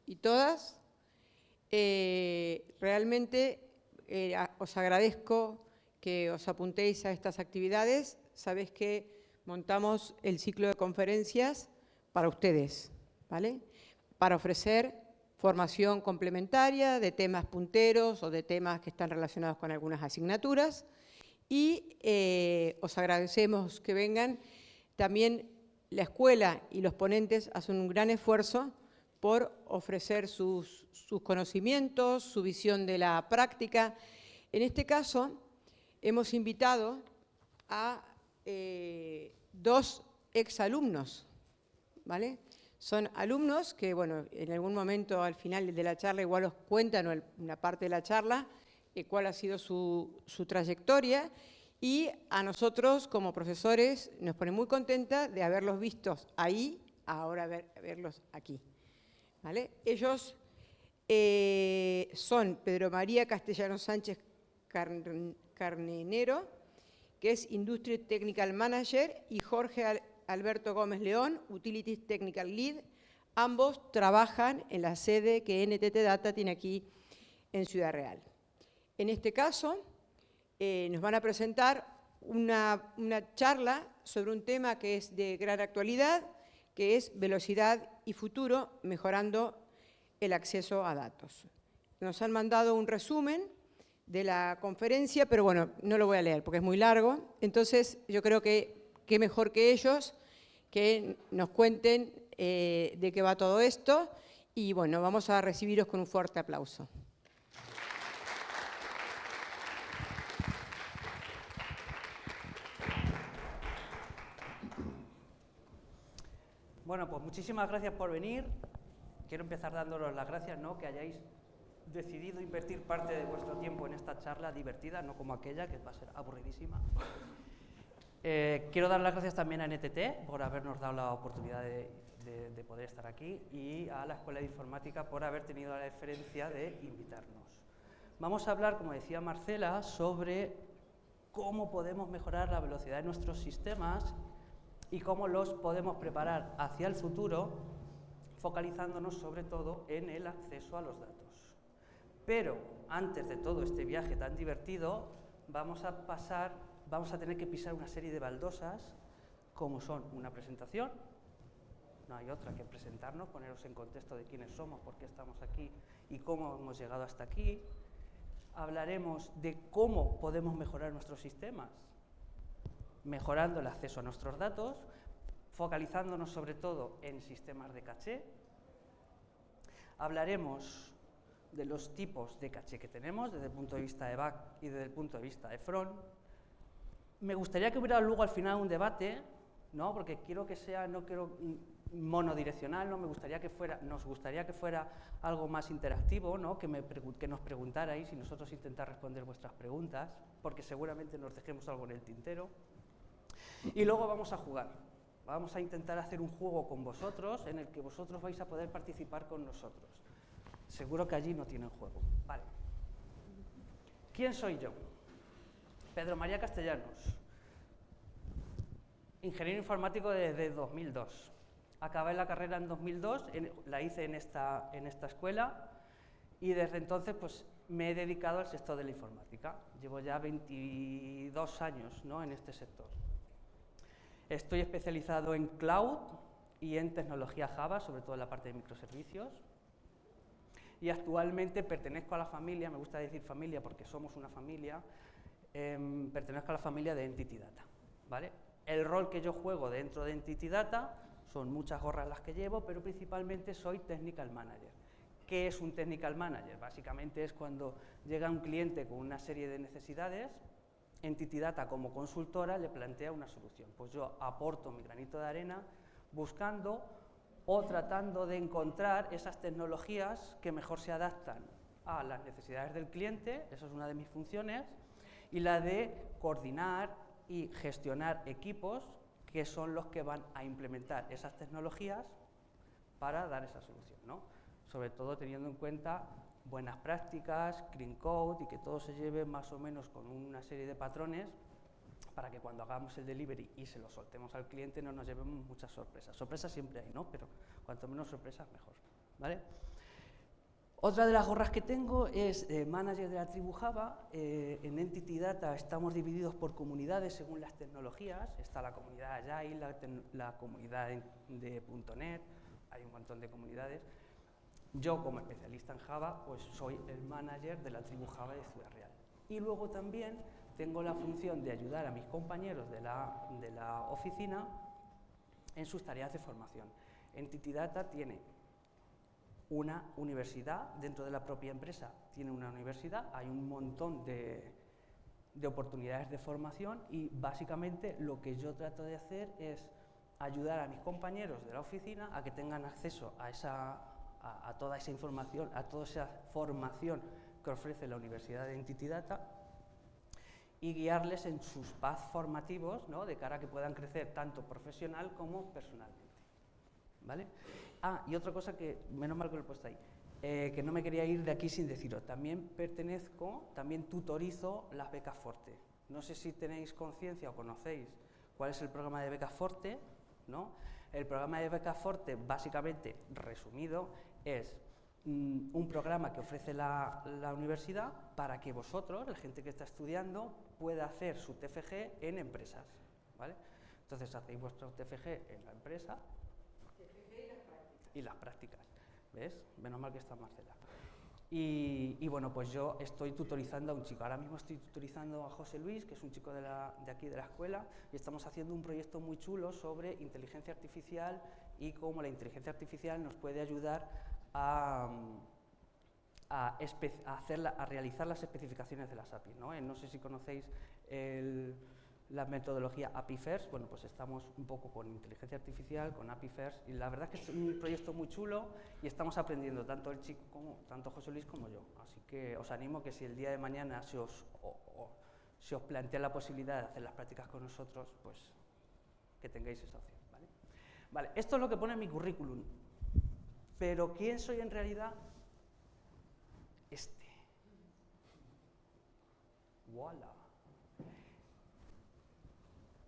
y todas. Realmente os agradezco que os apuntéis a estas actividades. Sabéis que montamos el ciclo de conferencias para ustedes, ¿vale? Para ofrecer formación complementaria de temas punteros o de temas que están relacionados con algunas asignaturas. Y os agradecemos que vengan. También la escuela y los ponentes hacen un gran esfuerzo por ofrecer sus conocimientos, su visión de la práctica. En este caso, hemos invitado a 2 exalumnos, ¿vale? Son alumnos que, bueno, en algún momento al final de la charla igual os cuentan una parte de la charla, cuál ha sido su trayectoria, y a nosotros como profesores nos pone muy contenta de haberlos vistos ahí, ahora verlos aquí, ¿vale? Ellos son Pedro María Castellano Sánchez Carnenero, que es Industry Technical Manager, y Jorge Alberto Gómez León, Utilities Technical Lead. Ambos trabajan en la sede que NTT Data tiene aquí en Ciudad Real. En este caso, nos van a presentar una charla sobre un tema que es de gran actualidad, que es velocidad y futuro, mejorando el acceso a datos. Nos han mandado un resumen de la conferencia, pero bueno, no lo voy a leer porque es muy largo. Entonces, yo creo que qué mejor que ellos que nos cuenten de qué va todo esto. Y bueno, vamos a recibiros con un fuerte aplauso. Bueno, pues muchísimas gracias por venir. Quiero empezar dándoos las gracias, ¿no?, que hayáis decidido invertir parte de vuestro tiempo en esta charla divertida, no como aquella, que va a ser aburridísima. Quiero dar las gracias también a NTT por habernos dado la oportunidad de poder estar aquí, y a la Escuela de Informática por haber tenido la deferencia de invitarnos. Vamos a hablar, como decía Marcela, sobre cómo podemos mejorar la velocidad de nuestros sistemas y cómo los podemos preparar hacia el futuro, focalizándonos sobre todo en el acceso a los datos. Pero antes de todo este viaje tan divertido, vamos a tener que pisar una serie de baldosas, como son una presentación. No hay otra que presentarnos, poneros en contexto de quiénes somos, por qué estamos aquí y cómo hemos llegado hasta aquí. Hablaremos de cómo podemos mejorar nuestros sistemas, mejorando el acceso a nuestros datos, focalizándonos sobre todo en sistemas de caché. Hablaremos de los tipos de caché que tenemos desde el punto de vista de back y desde el punto de vista de front. Me gustaría que hubiera luego al final un debate, ¿no?, porque quiero que sea, no quiero monodireccional, ¿no? Nos gustaría que fuera algo más interactivo, ¿no?, que nos preguntarais y nosotros intentar responder vuestras preguntas, porque seguramente nos dejemos algo en el tintero. Y luego vamos a jugar. Vamos a intentar hacer un juego con vosotros en el que vosotros vais a poder participar con nosotros. Seguro que allí no tienen juego. Vale. ¿Quién soy yo? Pedro María Castellanos, ingeniero informático desde 2002. Acabé la carrera en 2002, la hice en esta escuela, y desde entonces pues, me he dedicado al sector de la informática. Llevo ya 22 años, ¿no?, en este sector. Estoy especializado en cloud y en tecnología Java, sobre todo en la parte de microservicios. Y actualmente pertenezco a la familia, me gusta decir familia porque somos una familia, pertenezco a la familia de Entity Data, ¿vale? El rol que yo juego dentro de Entity Data son muchas gorras las que llevo, pero principalmente soy Technical Manager. ¿Qué es un Technical Manager? Básicamente es cuando llega un cliente con una serie de necesidades, Entity Data como consultora le plantea una solución. Pues yo aporto mi granito de arena buscando o tratando de encontrar esas tecnologías que mejor se adaptan a las necesidades del cliente, esa es una de mis funciones, y la de coordinar y gestionar equipos que son los que van a implementar esas tecnologías para dar esa solución, ¿no? Sobre todo teniendo en cuenta buenas prácticas, clean code, y que todo se lleve más o menos con una serie de patrones para que cuando hagamos el delivery y se lo soltemos al cliente no nos llevemos muchas sorpresas. Sorpresas siempre hay, ¿no? Pero cuanto menos sorpresas, mejor, ¿vale? Otra de las gorras que tengo es manager de la tribu Java. En Entity Data estamos divididos por comunidades según las tecnologías. Está la comunidad Agile, la comunidad de .NET, hay un montón de comunidades. Yo, como especialista en Java, pues soy el manager de la tribu Java de Ciudad Real. Y luego también tengo la función de ayudar a mis compañeros de la oficina en sus tareas de formación. Entity Data tiene una universidad dentro de la propia empresa, tiene una universidad, hay un montón de oportunidades de formación y básicamente lo que yo trato de hacer es ayudar a mis compañeros de la oficina a que tengan acceso a toda esa información, a toda esa formación que ofrece la Universidad de Entity Data y guiarles en sus paths formativos, ¿no?, de cara a que puedan crecer tanto profesional como personalmente. ¿Vale? Y otra cosa que, menos mal que lo he puesto ahí, que no me quería ir de aquí sin deciros, también tutorizo las becas Forte. No sé si tenéis conciencia o conocéis cuál es el programa de becas Forte, ¿no? El programa de becas Forte, básicamente, resumido, es un programa que ofrece la universidad para que vosotros, la gente que está estudiando, pueda hacer su TFG en empresas, ¿vale? Entonces hacéis vuestro TFG en la empresa y las prácticas, ¿ves? Menos mal que está Marcela. Y bueno, pues yo estoy tutorizando a un chico. Ahora mismo estoy tutorizando a José Luis, que es un chico de aquí de la escuela, y estamos haciendo un proyecto muy chulo sobre inteligencia artificial y cómo la inteligencia artificial nos puede ayudar a realizar las especificaciones de las APIs, ¿no? No sé si conocéis la metodología API First. Bueno, pues estamos un poco con inteligencia artificial, con API First, y la verdad es que es un proyecto muy chulo y estamos aprendiendo tanto el chico tanto José Luis como yo. Así que os animo que si el día de mañana se os plantea la posibilidad de hacer las prácticas con nosotros, pues que tengáis esa opción, ¿vale? Vale, esto es lo que pone en mi currículum. Pero ¿quién soy en realidad? ¡Voilà!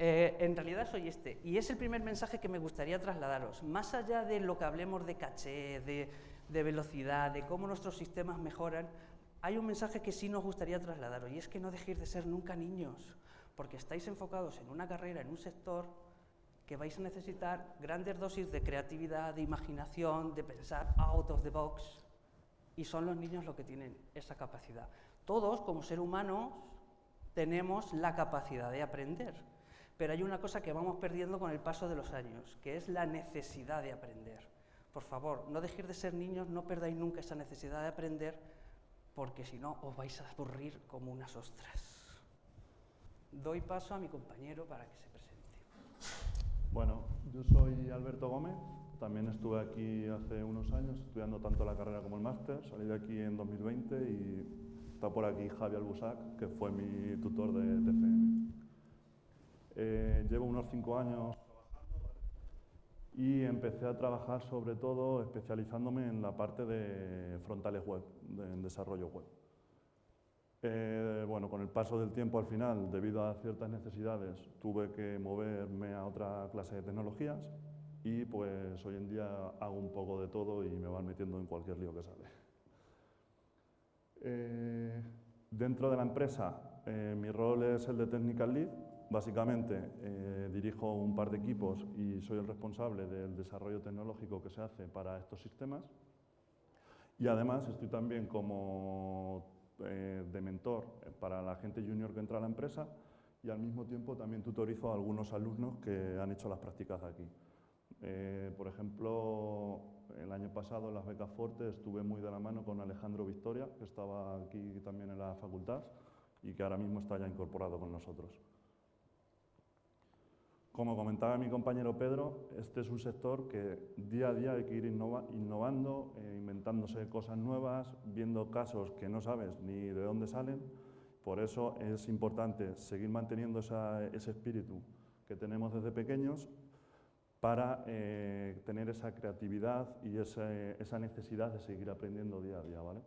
En realidad soy y es el primer mensaje que me gustaría trasladaros. Más allá de lo que hablemos de caché, de velocidad, de cómo nuestros sistemas mejoran, hay un mensaje que sí nos gustaría trasladaros, y es que no dejéis de ser nunca niños, porque estáis enfocados en una carrera, en un sector que vais a necesitar grandes dosis de creatividad, de imaginación, de pensar out of the box, y son los niños los que tienen esa capacidad. Todos, como seres humanos, tenemos la capacidad de aprender, pero hay una cosa que vamos perdiendo con el paso de los años, que es la necesidad de aprender. Por favor, no dejéis de ser niños, no perdáis nunca esa necesidad de aprender, porque si no os vais a aburrir como unas ostras. Doy paso a mi compañero para que se presente. Bueno, yo soy Alberto Gómez, también estuve aquí hace unos años estudiando tanto la carrera como el máster, salí de aquí en 2020 y está por aquí Javi Albusac, que fue mi tutor de TFM. Llevo unos 5 años trabajando y empecé a trabajar sobre todo especializándome en la parte de frontales web, en desarrollo web. Bueno, con el paso del tiempo al final, debido a ciertas necesidades, tuve que moverme a otra clase de tecnologías y pues hoy en día hago un poco de todo y me van metiendo en cualquier lío que sale. Dentro de la empresa, mi rol es el de Technical Lead. Básicamente dirijo un par de equipos y soy el responsable del desarrollo tecnológico que se hace para estos sistemas. Y además estoy también como de mentor para la gente junior que entra a la empresa y al mismo tiempo también tutorizo a algunos alumnos que han hecho las prácticas aquí. Por ejemplo, el año pasado en las becas Forte estuve muy de la mano con Alejandro Victoria, que estaba aquí también en la facultad y que ahora mismo está ya incorporado con nosotros. Como comentaba mi compañero Pedro, este es un sector que día a día hay que ir innovando, inventándose cosas nuevas, viendo casos que no sabes ni de dónde salen. Por eso es importante seguir manteniendo ese espíritu que tenemos desde pequeños para tener esa creatividad y esa necesidad de seguir aprendiendo día a día, ¿vale?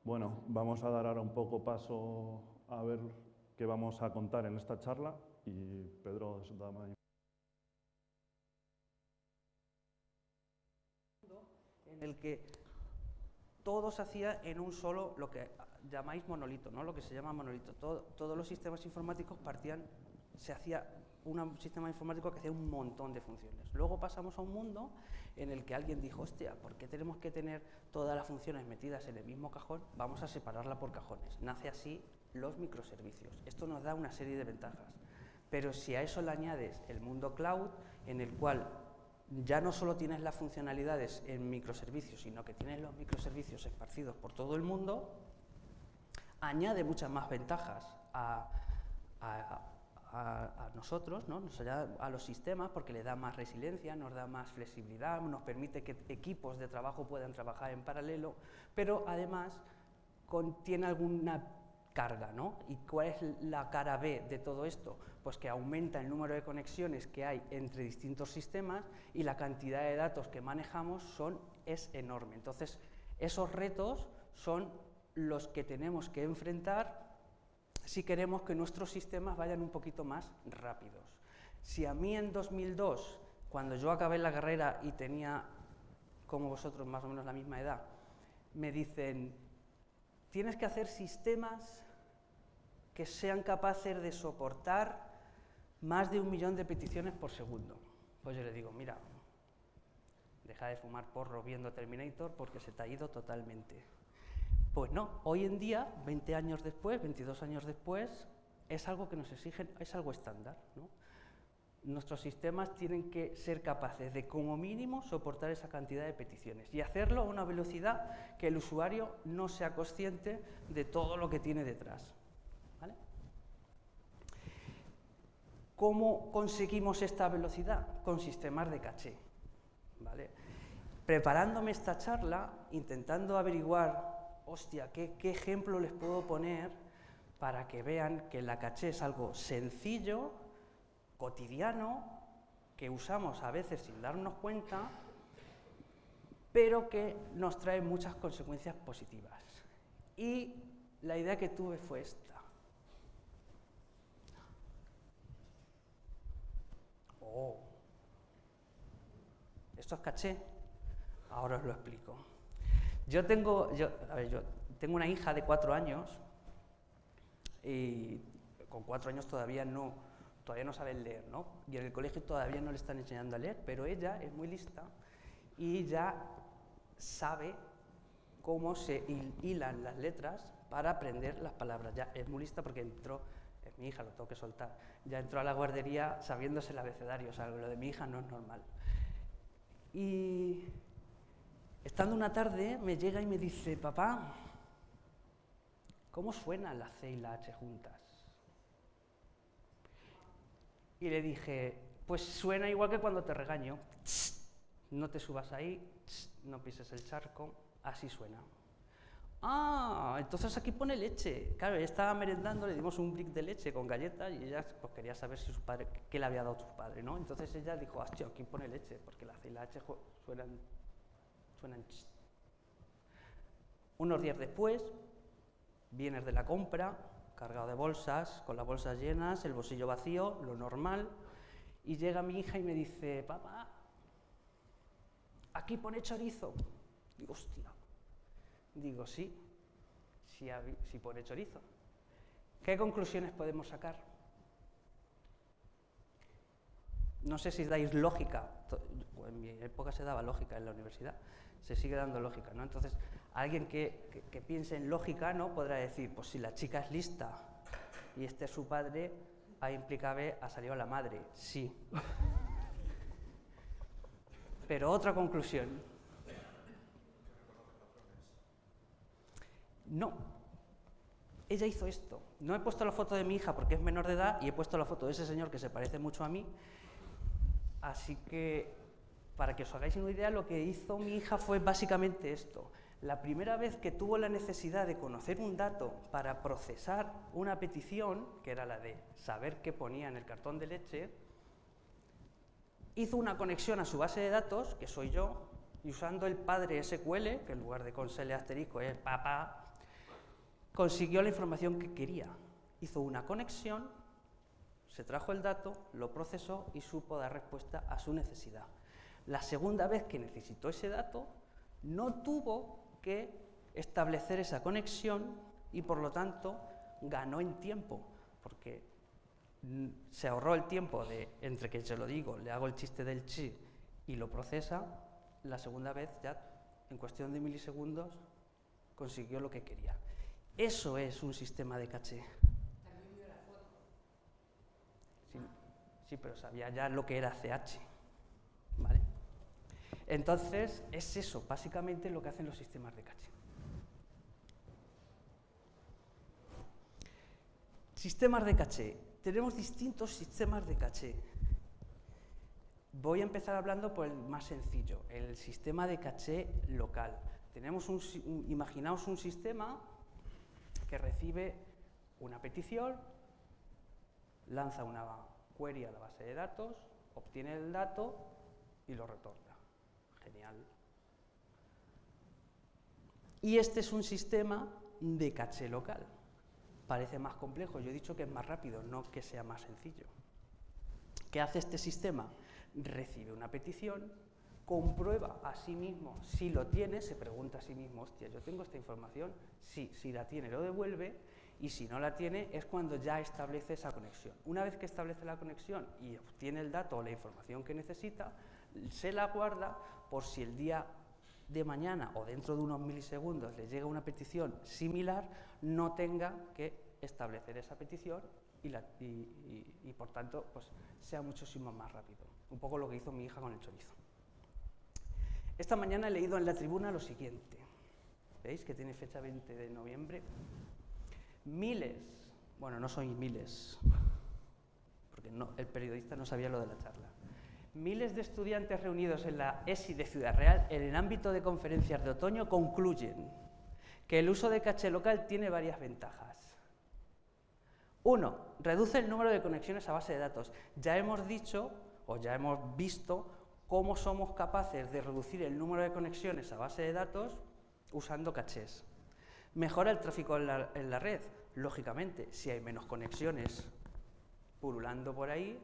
Bueno, vamos a dar ahora un poco paso a ver qué vamos a contar en esta charla y Pedro, dame. en el que todo se hacía en un solo, lo que llamáis monolito, ¿no? Lo que se llama monolito. Todos los sistemas informáticos se hacía un sistema informático que hacía un montón de funciones. Luego pasamos a un mundo en el que alguien dijo, hostia, ¿por qué tenemos que tener todas las funciones metidas en el mismo cajón? Vamos a separarla por cajones. Nace así los microservicios. Esto nos da una serie de ventajas. Pero si a eso le añades el mundo cloud, en el cual ya no solo tienes las funcionalidades en microservicios, sino que tienes los microservicios esparcidos por todo el mundo, añade muchas más ventajas a nosotros, ¿no? A los sistemas, porque le da más resiliencia, nos da más flexibilidad, nos permite que equipos de trabajo puedan trabajar en paralelo, pero además contiene alguna carga, ¿no? ¿Y cuál es la cara B de todo esto? Pues que aumenta el número de conexiones que hay entre distintos sistemas y la cantidad de datos que manejamos es enorme. Entonces, esos retos son los que tenemos que enfrentar si queremos que nuestros sistemas vayan un poquito más rápidos. Si a mí en 2002, cuando yo acabé la carrera y tenía, como vosotros, más o menos la misma edad, me dicen, tienes que hacer sistemas que sean capaces de soportar más de 1 millón de peticiones por segundo. Pues yo le digo, mira, deja de fumar porro viendo Terminator porque se te ha ido totalmente. Pues no, hoy en día, 20 años después, 22 años después, es algo que nos exigen, es algo estándar, ¿no? Nuestros sistemas tienen que ser capaces de, como mínimo, soportar esa cantidad de peticiones y hacerlo a una velocidad que el usuario no sea consciente de todo lo que tiene detrás, ¿vale? ¿Cómo conseguimos esta velocidad? Con sistemas de caché, ¿vale? Preparándome esta charla, intentando averiguar, hostia, ¿qué ejemplo les puedo poner para que vean que la caché es algo sencillo, cotidiano, que usamos a veces sin darnos cuenta, pero que nos trae muchas consecuencias positivas? Y la idea que tuve fue esta. Oh, ¿esto es caché? Ahora os lo explico. Yo tengo una hija de 4 años y con 4 años todavía no sabe leer, ¿no? Y en el colegio todavía no le están enseñando a leer, pero ella es muy lista y ya sabe cómo se hilan las letras para aprender las palabras. Ya es muy lista porque es mi hija, lo tengo que soltar, ya entró a la guardería sabiéndose el abecedario, o sea, lo de mi hija no es normal. Y estando una tarde, me llega y me dice, papá, ¿cómo suena la C y la H juntas? Y le dije, pues suena igual que cuando te regaño. No te subas ahí, no pises el charco, así suena. Ah, entonces aquí pone leche. Claro, ella estaba merendando, le dimos un brick de leche con galletas y ella pues, quería saber si su padre, qué le había dado su padre, ¿no? Entonces ella dijo, hostia, aquí pone leche, porque la C y la H suenan ch. Unos días después, vienes de la compra, cargado de bolsas, con las bolsas llenas, el bolsillo vacío, lo normal, y llega mi hija y me dice, papá, aquí pone chorizo. Digo, hostia. Digo, sí pone chorizo. ¿Qué conclusiones podemos sacar? No sé si dais lógica, en mi época se daba lógica en la universidad, se sigue dando lógica, ¿no? Entonces, alguien que piense en lógica, ¿no? Podrá decir, pues si la chica es lista y este es su padre, A implica B, ha salido la madre, sí. Pero otra conclusión. No. Ella hizo esto. No he puesto la foto de mi hija porque es menor de edad y he puesto la foto de ese señor que se parece mucho a mí. Así que, para que os hagáis una idea, lo que hizo mi hija fue básicamente esto. La primera vez que tuvo la necesidad de conocer un dato para procesar una petición, que era la de saber qué ponía en el cartón de leche, hizo una conexión a su base de datos, que soy yo, y usando el padre SQL, que en lugar de con SL asterisco es papá, consiguió la información que quería. Hizo una conexión, se trajo el dato, lo procesó y supo dar respuesta a su necesidad. La segunda vez que necesitó ese dato, no tuvo que establecer esa conexión y por lo tanto ganó en tiempo, porque se ahorró el tiempo de entre que se lo digo, le hago el chiste del chi y lo procesa, la segunda vez ya en cuestión de milisegundos consiguió lo que quería. Eso es un sistema de caché. También vio la foto. Sí, pero sabía ya lo que era CH, ¿vale? Entonces, es eso, básicamente lo que hacen los sistemas de caché. Sistemas de caché. Tenemos distintos sistemas de caché. Voy a empezar hablando por el más sencillo, el sistema de caché local. Imaginaos un sistema que recibe una petición, lanza una query a la base de datos, obtiene el dato y lo retorna. Genial. Y este es un sistema de caché local. Parece más complejo, yo he dicho que es más rápido, no que sea más sencillo. ¿Qué hace este sistema? Recibe una petición, comprueba a sí mismo si lo tiene, se pregunta a sí mismo, hostia, yo tengo esta información, sí, si la tiene lo devuelve, y si no la tiene es cuando ya establece esa conexión. Una vez que establece la conexión y obtiene el dato o la información que necesita, se la guarda por si el día de mañana o dentro de unos milisegundos le llega una petición similar, no tenga que establecer esa petición y por tanto pues, sea muchísimo más rápido. Un poco lo que hizo mi hija con el chorizo. Esta mañana he leído en La Tribuna lo siguiente. ¿Veis que tiene fecha 20 de noviembre? Miles, bueno, no soy miles, porque no, el periodista no sabía lo de la charla. Miles de estudiantes reunidos en la ESI de Ciudad Real en el ámbito de conferencias de otoño concluyen que el uso de caché local tiene varias ventajas. 1. Reduce el número de conexiones a base de datos. Ya hemos dicho, o ya hemos visto, cómo somos capaces de reducir el número de conexiones a base de datos usando cachés. Mejora el tráfico en la red. Lógicamente, si hay menos conexiones pululando por ahí,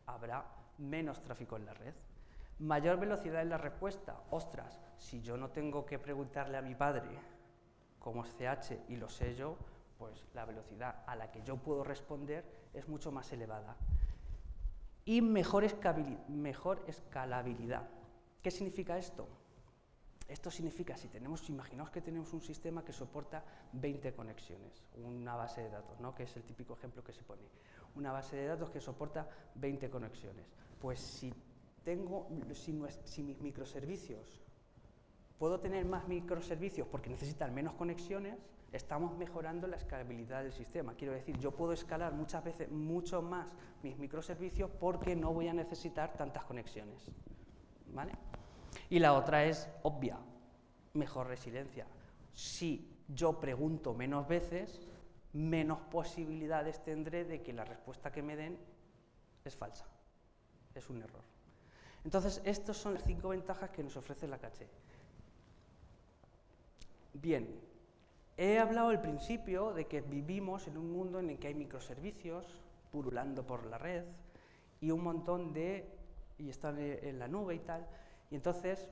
habrá menos tráfico en la red. Mayor velocidad en la respuesta. Ostras, si yo no tengo que preguntarle a mi padre cómo es CH y lo sé yo, pues la velocidad a la que yo puedo responder es mucho más elevada. Y mejor escalabilidad. ¿Qué significa esto? Esto significa, imaginaos que tenemos un sistema que soporta 20 conexiones, una base de datos, ¿no? Que es el típico ejemplo que se pone. Una base de datos que soporta 20 conexiones. Pues si mis microservicios, puedo tener más microservicios porque necesitan menos conexiones, estamos mejorando la escalabilidad del sistema. Quiero decir, yo puedo escalar muchas veces mucho más mis microservicios porque no voy a necesitar tantas conexiones, ¿vale? Y la otra es obvia, mejor resiliencia. Si yo pregunto menos veces, menos posibilidades tendré de que la respuesta que me den es falsa, es un error. Entonces, estas son las 5 ventajas que nos ofrece la caché. Bien, he hablado al principio de que vivimos en un mundo en el que hay microservicios pululando por la red y un montón y están en la nube y tal. Y entonces,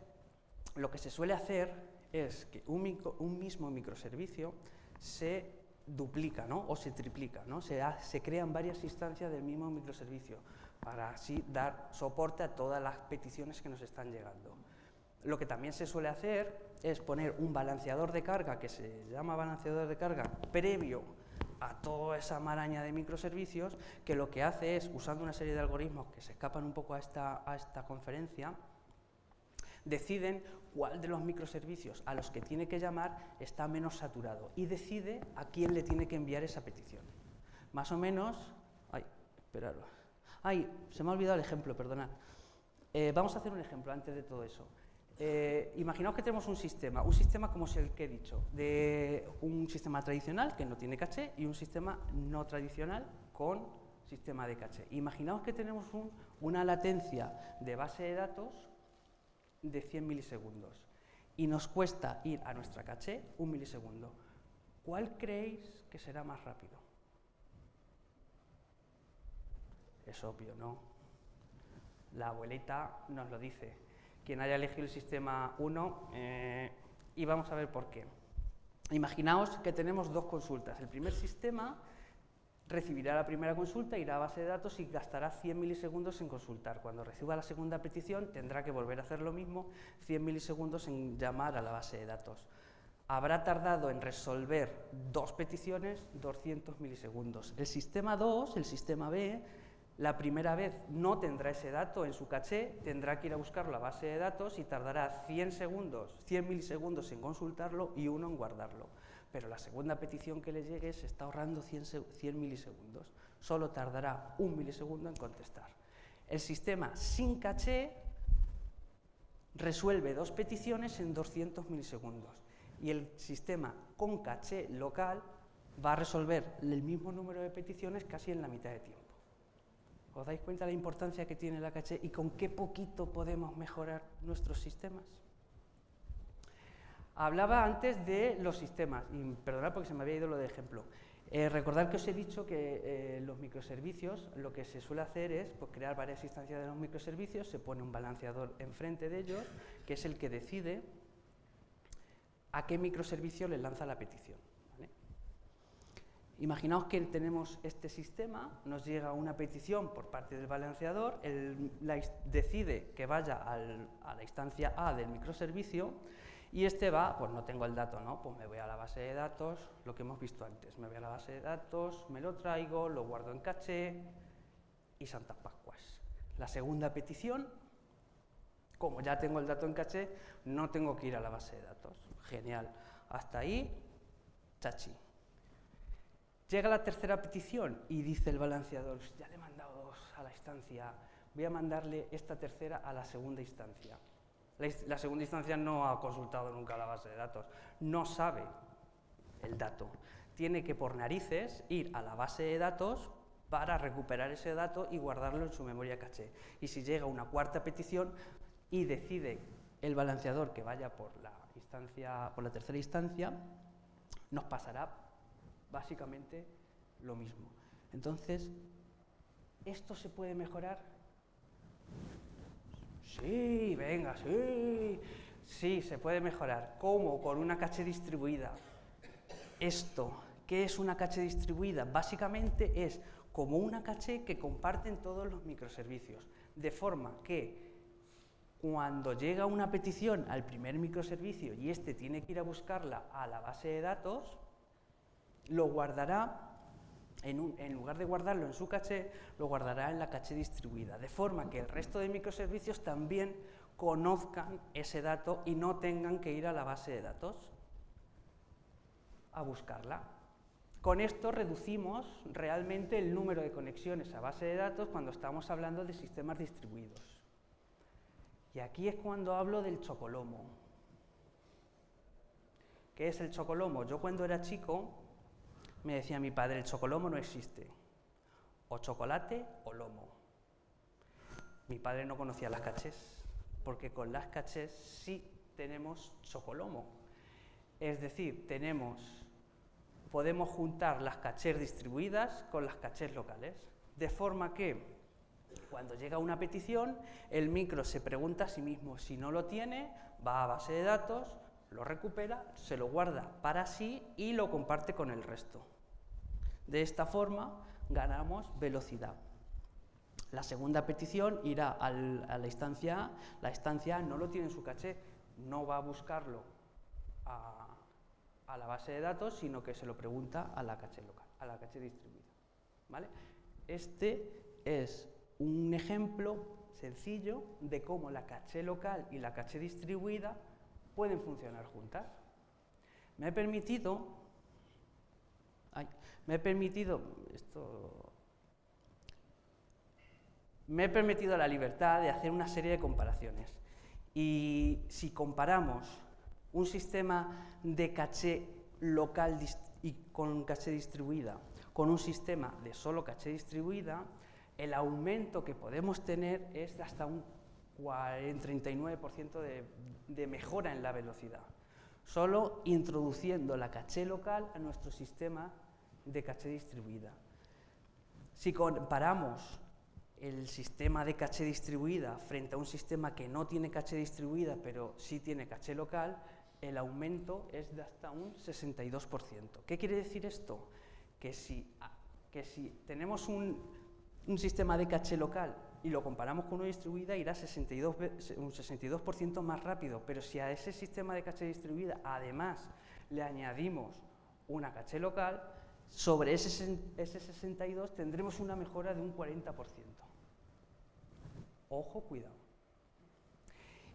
lo que se suele hacer es que un mismo microservicio se duplica, ¿no? O se triplica, ¿no? Se crean varias instancias del mismo microservicio para así dar soporte a todas las peticiones que nos están llegando. Lo que también se suele hacer es poner un balanceador de carga, que se llama balanceador de carga, previo a toda esa maraña de microservicios, que lo que hace es, usando una serie de algoritmos que se escapan un poco a esta conferencia, deciden cuál de los microservicios a los que tiene que llamar está menos saturado y decide a quién le tiene que enviar esa petición. Más o menos... se me ha olvidado el ejemplo, perdonad. Vamos a hacer un ejemplo antes de todo eso. Imaginaos que tenemos un sistema como es el que he dicho, de un sistema tradicional que no tiene caché y un sistema no tradicional con sistema de caché. Imaginaos que tenemos una latencia de base de datos de 100 milisegundos y nos cuesta ir a nuestra caché 1 milisegundo. ¿Cuál creéis que será más rápido? Es obvio, ¿no? La abuelita nos lo dice. quien haya elegido el sistema 1, y vamos a ver por qué. Imaginaos que tenemos dos consultas. El primer sistema recibirá la primera consulta, irá a base de datos y gastará 100 milisegundos en consultar. Cuando reciba la segunda petición, tendrá que volver a hacer lo mismo, 100 milisegundos en llamar a la base de datos. Habrá tardado en resolver 2 peticiones 200 milisegundos. El sistema 2, el sistema B, la primera vez no tendrá ese dato en su caché, tendrá que ir a buscar la base de datos y tardará 100 milisegundos en consultarlo y 1 en guardarlo. Pero la segunda petición que le llegue se está ahorrando 100 milisegundos. Solo tardará 1 milisegundo en contestar. El sistema sin caché resuelve 2 peticiones en 200 milisegundos. Y el sistema con caché local va a resolver el mismo número de peticiones casi en la mitad de tiempo. ¿Os dais cuenta de la importancia que tiene la caché y con qué poquito podemos mejorar nuestros sistemas? Hablaba antes de los sistemas, y perdonad porque se me había ido lo de ejemplo. Recordad que os he dicho que los microservicios, lo que se suele hacer es pues, crear varias instancias de los microservicios, se pone un balanceador enfrente de ellos, que es el que decide a qué microservicio le lanza la petición. ¿Vale? Imaginaos que tenemos este sistema, nos llega una petición por parte del balanceador, él decide que vaya a la instancia A del microservicio y este va, pues no tengo el dato, ¿no? Pues me voy a la base de datos, lo que hemos visto antes, me voy a la base de datos, me lo traigo, lo guardo en caché y Santas Pascuas. La segunda petición, como ya tengo el dato en caché, no tengo que ir a la base de datos. Genial. Hasta ahí, chachi. Llega la tercera petición y dice el balanceador, ya le he mandado 2 a la instancia, voy a mandarle esta tercera a la segunda instancia. La segunda instancia no ha consultado nunca la base de datos, no sabe el dato. Tiene que, por narices, ir a la base de datos para recuperar ese dato y guardarlo en su memoria caché. Y si llega una cuarta petición y decide el balanceador que vaya por la tercera instancia, nos pasará básicamente lo mismo. Entonces, ¿esto se puede mejorar? Sí, venga, sí. Sí, se puede mejorar. ¿Cómo? Con una caché distribuida. Esto, ¿qué es una caché distribuida? Básicamente es como una caché que comparten todos los microservicios, de forma que cuando llega una petición al primer microservicio y este tiene que ir a buscarla a la base de datos, lo guardará, en lugar de guardarlo en su caché, lo guardará en la caché distribuida, de forma que el resto de microservicios también conozcan ese dato y no tengan que ir a la base de datos a buscarla. Con esto reducimos realmente el número de conexiones a base de datos cuando estamos hablando de sistemas distribuidos. Y aquí es cuando hablo del chocolomo. ¿Qué es el chocolomo? Yo cuando era chico me decía mi padre, el chocolomo no existe. O chocolate o lomo. Mi padre no conocía las cachés, porque con las cachés sí tenemos chocolomo. Es decir, podemos juntar las cachés distribuidas con las cachés locales, de forma que cuando llega una petición, el micro se pregunta a sí mismo, si no lo tiene, va a base de datos, lo recupera, se lo guarda para sí y lo comparte con el resto. De esta forma ganamos velocidad. La segunda petición irá a la instancia A, la instancia A no lo tiene en su caché, no va a buscarlo a la base de datos, sino que se lo pregunta a la caché local, a la caché distribuida. ¿Vale? Este es un ejemplo sencillo de cómo la caché local y la caché distribuida pueden funcionar juntas. Me he permitido la libertad de hacer una serie de comparaciones. Y si comparamos un sistema de caché local y con caché distribuida con un sistema de solo caché distribuida, el aumento que podemos tener es de hasta un 39% de mejora en la velocidad, solo introduciendo la caché local a nuestro sistema de caché distribuida. Si comparamos el sistema de caché distribuida frente a un sistema que no tiene caché distribuida, pero sí tiene caché local, el aumento es de hasta un 62%. ¿Qué quiere decir esto? Que si tenemos un sistema de caché local y lo comparamos con uno distribuida, irá un 62% más rápido, pero si a ese sistema de caché distribuida además le añadimos una caché local, sobre ese 62 tendremos una mejora de un 40%. Ojo, cuidado.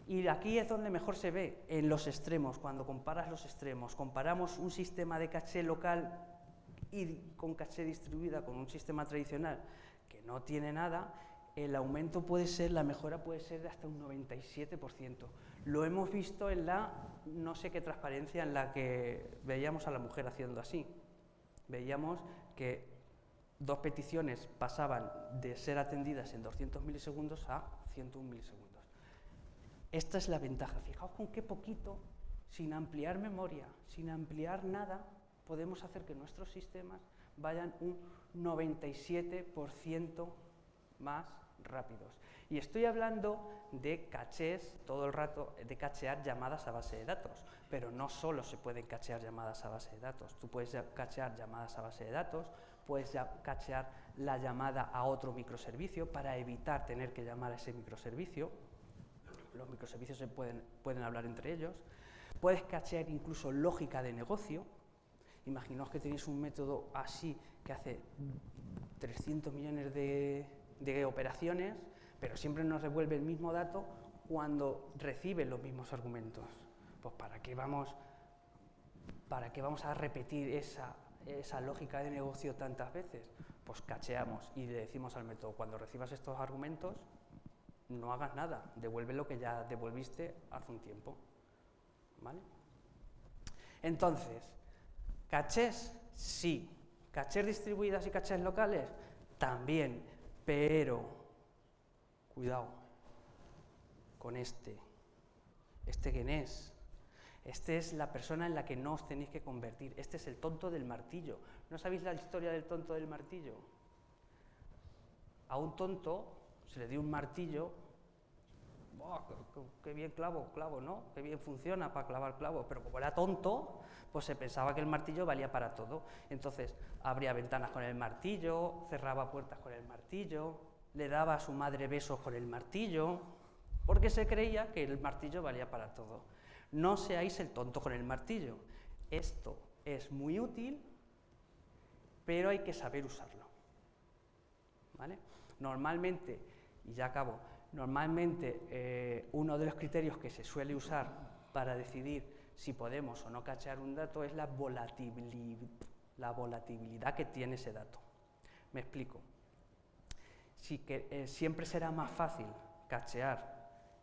Y aquí es donde mejor se ve, en los extremos, cuando comparas los extremos. Comparamos un sistema de caché local y con caché distribuida con un sistema tradicional que no tiene nada, el aumento la mejora puede ser de hasta un 97%. Lo hemos visto en la no sé qué transparencia en la que veíamos a la mujer haciendo así. Veíamos que 2 peticiones pasaban de ser atendidas en 200 milisegundos a 101 milisegundos. Esta es la ventaja. Fijaos con qué poquito, sin ampliar memoria, sin ampliar nada, podemos hacer que nuestros sistemas vayan un 97% más rápidos. Y estoy hablando de cachés, todo el rato, de cachear llamadas a base de datos, pero no solo se pueden cachear llamadas a base de datos. Tú puedes cachear llamadas a base de datos, puedes cachear la llamada a otro microservicio para evitar tener que llamar a ese microservicio. Los microservicios pueden hablar entre ellos. Puedes cachear incluso lógica de negocio. Imaginaos que tenéis un método así que hace 300 millones de operaciones, pero siempre nos devuelve el mismo dato cuando recibe los mismos argumentos. Pues ¿para qué vamos a repetir esa lógica de negocio tantas veces? Pues cacheamos y le decimos al método, cuando recibas estos argumentos, no hagas nada, devuelve lo que ya devolviste hace un tiempo. ¿Vale? Entonces, cachés, sí. Cachés distribuidas y cachés locales, también, pero cuidado con este. ¿Quién es? Este es la persona en la que no os tenéis que convertir. Este es el tonto del martillo. ¿No sabéis la historia del tonto del martillo? A un tonto se le dio un martillo. ¡Oh, qué bien clavo, ¿no? Qué bien funciona para clavar clavos. Pero como era tonto, pues se pensaba que el martillo valía para todo. Entonces, abría ventanas con el martillo, cerraba puertas con el martillo, le daba a su madre besos con el martillo, porque se creía que el martillo valía para todo. No seáis el tonto con el martillo. Esto es muy útil, pero hay que saber usarlo. ¿Vale? Normalmente, y ya acabo, uno de los criterios que se suele usar para decidir si podemos o no cachear un dato es la volatilidad que tiene ese dato. Me explico. Siempre será más fácil cachear,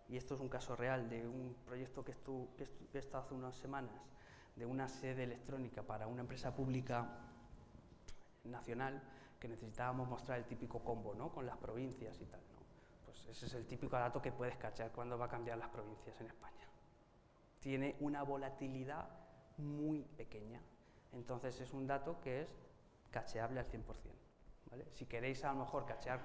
y esto es un caso real de un proyecto que he estado hace unas semanas, de una sede electrónica para una empresa pública nacional, que necesitábamos mostrar el típico combo, ¿no?, con las provincias y tal, ¿no? Pues ese es el típico dato que puedes cachear cuando va a cambiar las provincias en España. Tiene una volatilidad muy pequeña, entonces es un dato que es cacheable al 100%. ¿Vale? Si queréis a lo mejor cachear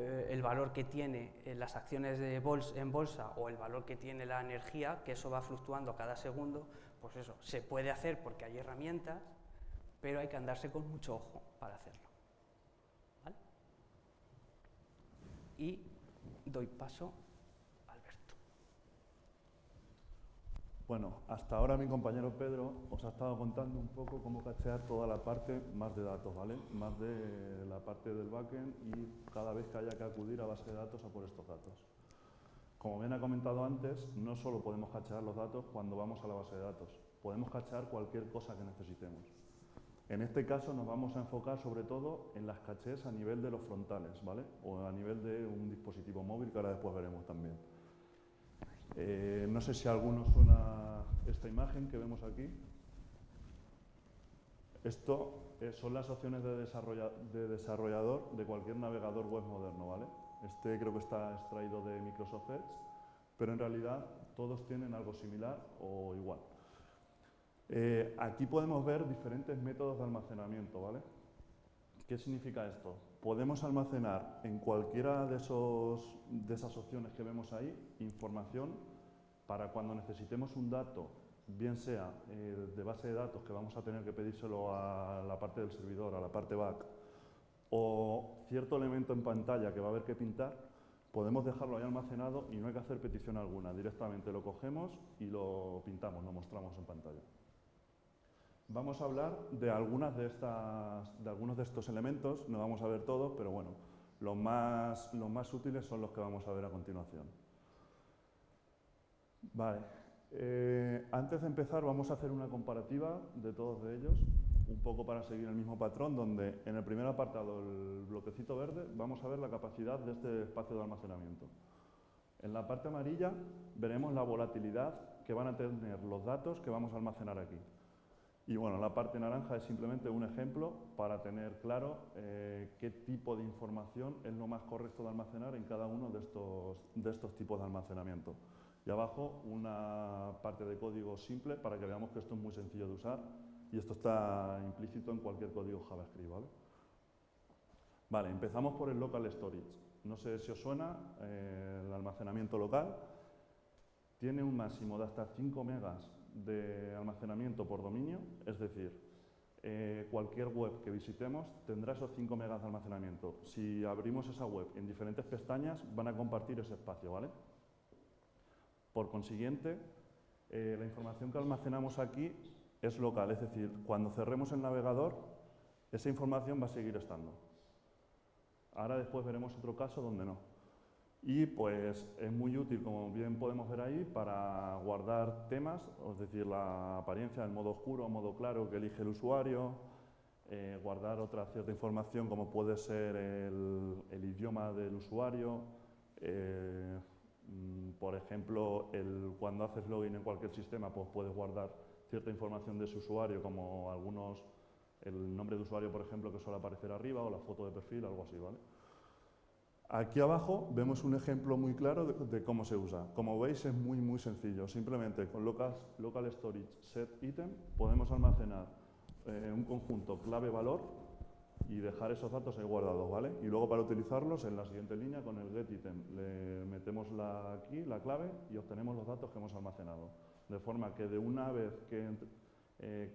el valor que tiene las acciones en bolsa o el valor que tiene la energía, que eso va fluctuando cada segundo, pues eso se puede hacer porque hay herramientas, pero hay que andarse con mucho ojo para hacerlo. ¿Vale? Y doy paso a Alberto. Bueno, hasta ahora mi compañero Pedro os ha estado contando un poco cómo cachear toda la parte más de datos, ¿vale? Más de la parte del backend y cada vez que haya que acudir a base de datos a por estos datos. Como bien ha comentado antes, no solo podemos cachear los datos cuando vamos a la base de datos, podemos cachear cualquier cosa que necesitemos. En este caso nos vamos a enfocar sobre todo en las cachés a nivel de los frontales, ¿vale? O a nivel de un dispositivo móvil, que ahora después veremos también. No sé si a alguno suena esta imagen que vemos aquí. Esto son las opciones de desarrollador de cualquier navegador web moderno, ¿vale? Este creo que está extraído de Microsoft Edge, pero en realidad todos tienen algo similar o igual. Aquí podemos ver diferentes métodos de almacenamiento, ¿vale? ¿Qué significa esto? podemos almacenar en cualquiera de esas opciones que vemos ahí información para cuando necesitemos un dato, bien sea de base de datos que vamos a tener que pedírselo a la parte del servidor, a la parte back, o cierto elemento en pantalla que va a haber que pintar, podemos dejarlo ahí almacenado y no hay que hacer petición alguna. Directamente lo cogemos y lo pintamos, lo mostramos en pantalla. Vamos a hablar de algunos de estos elementos, no vamos a ver todos, pero bueno, los más útiles son los que vamos a ver a continuación. Vale, antes de empezar vamos a hacer una comparativa de todos ellos, un poco para seguir el mismo patrón, donde en el primer apartado, el bloquecito verde, vamos a ver la capacidad de este espacio de almacenamiento. En la parte amarilla veremos la volatilidad que van a tener los datos que vamos a almacenar aquí. Y bueno, la parte naranja es simplemente un ejemplo para tener claro qué tipo de información es lo más correcto de almacenar en cada uno de estos tipos de almacenamiento. Y abajo una parte de código simple para que veamos que esto es muy sencillo de usar y esto está implícito en cualquier código JavaScript, ¿vale? Vale, empezamos por el local storage. No sé si os suena, el almacenamiento local tiene un máximo de hasta 5 megas de almacenamiento por dominio, es decir, cualquier web que visitemos tendrá esos 5 megas de almacenamiento. Si abrimos esa web en diferentes pestañas, van a compartir ese espacio, ¿vale? Por consiguiente, la información que almacenamos aquí es local, es decir, cuando cerremos el navegador, esa información va a seguir estando. Ahora después veremos otro caso donde no. Y pues es muy útil, como bien podemos ver ahí, para guardar temas, es decir, la apariencia, el modo oscuro o modo claro que elige el usuario, guardar otra cierta información como puede ser el idioma del usuario, por ejemplo, cuando haces login en cualquier sistema, pues puedes guardar cierta información de ese usuario, como el nombre de usuario, por ejemplo, que suele aparecer arriba, o la foto de perfil, algo así, ¿vale? Aquí abajo vemos un ejemplo muy claro de cómo se usa. Como veis es muy sencillo. Simplemente con local storage set item podemos almacenar un conjunto clave-valor y dejar esos datos ahí guardados, ¿vale? Y luego para utilizarlos en la siguiente línea con el get item le metemos aquí la clave y obtenemos los datos que hemos almacenado. De forma que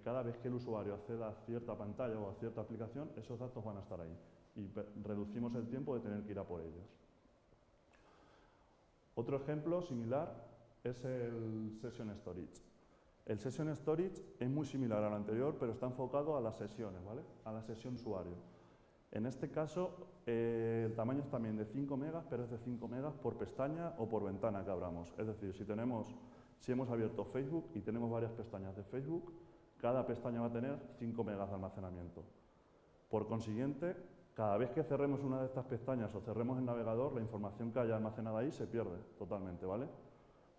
cada vez que el usuario acceda a cierta pantalla o a cierta aplicación, esos datos van a estar ahí y reducimos el tiempo de tener que ir a por ellos. Otro ejemplo similar es el Session Storage. El Session Storage es muy similar al anterior, pero está enfocado a las sesiones, ¿vale? A la sesión usuario. En este caso, el tamaño es también de 5 megas, pero es de 5 megas por pestaña o por ventana que abramos. Es decir, si hemos abierto Facebook y tenemos varias pestañas de Facebook, cada pestaña va a tener 5 megas de almacenamiento. Por consiguiente, cada vez que cerremos una de estas pestañas o cerremos el navegador, la información que haya almacenada ahí se pierde totalmente, ¿vale?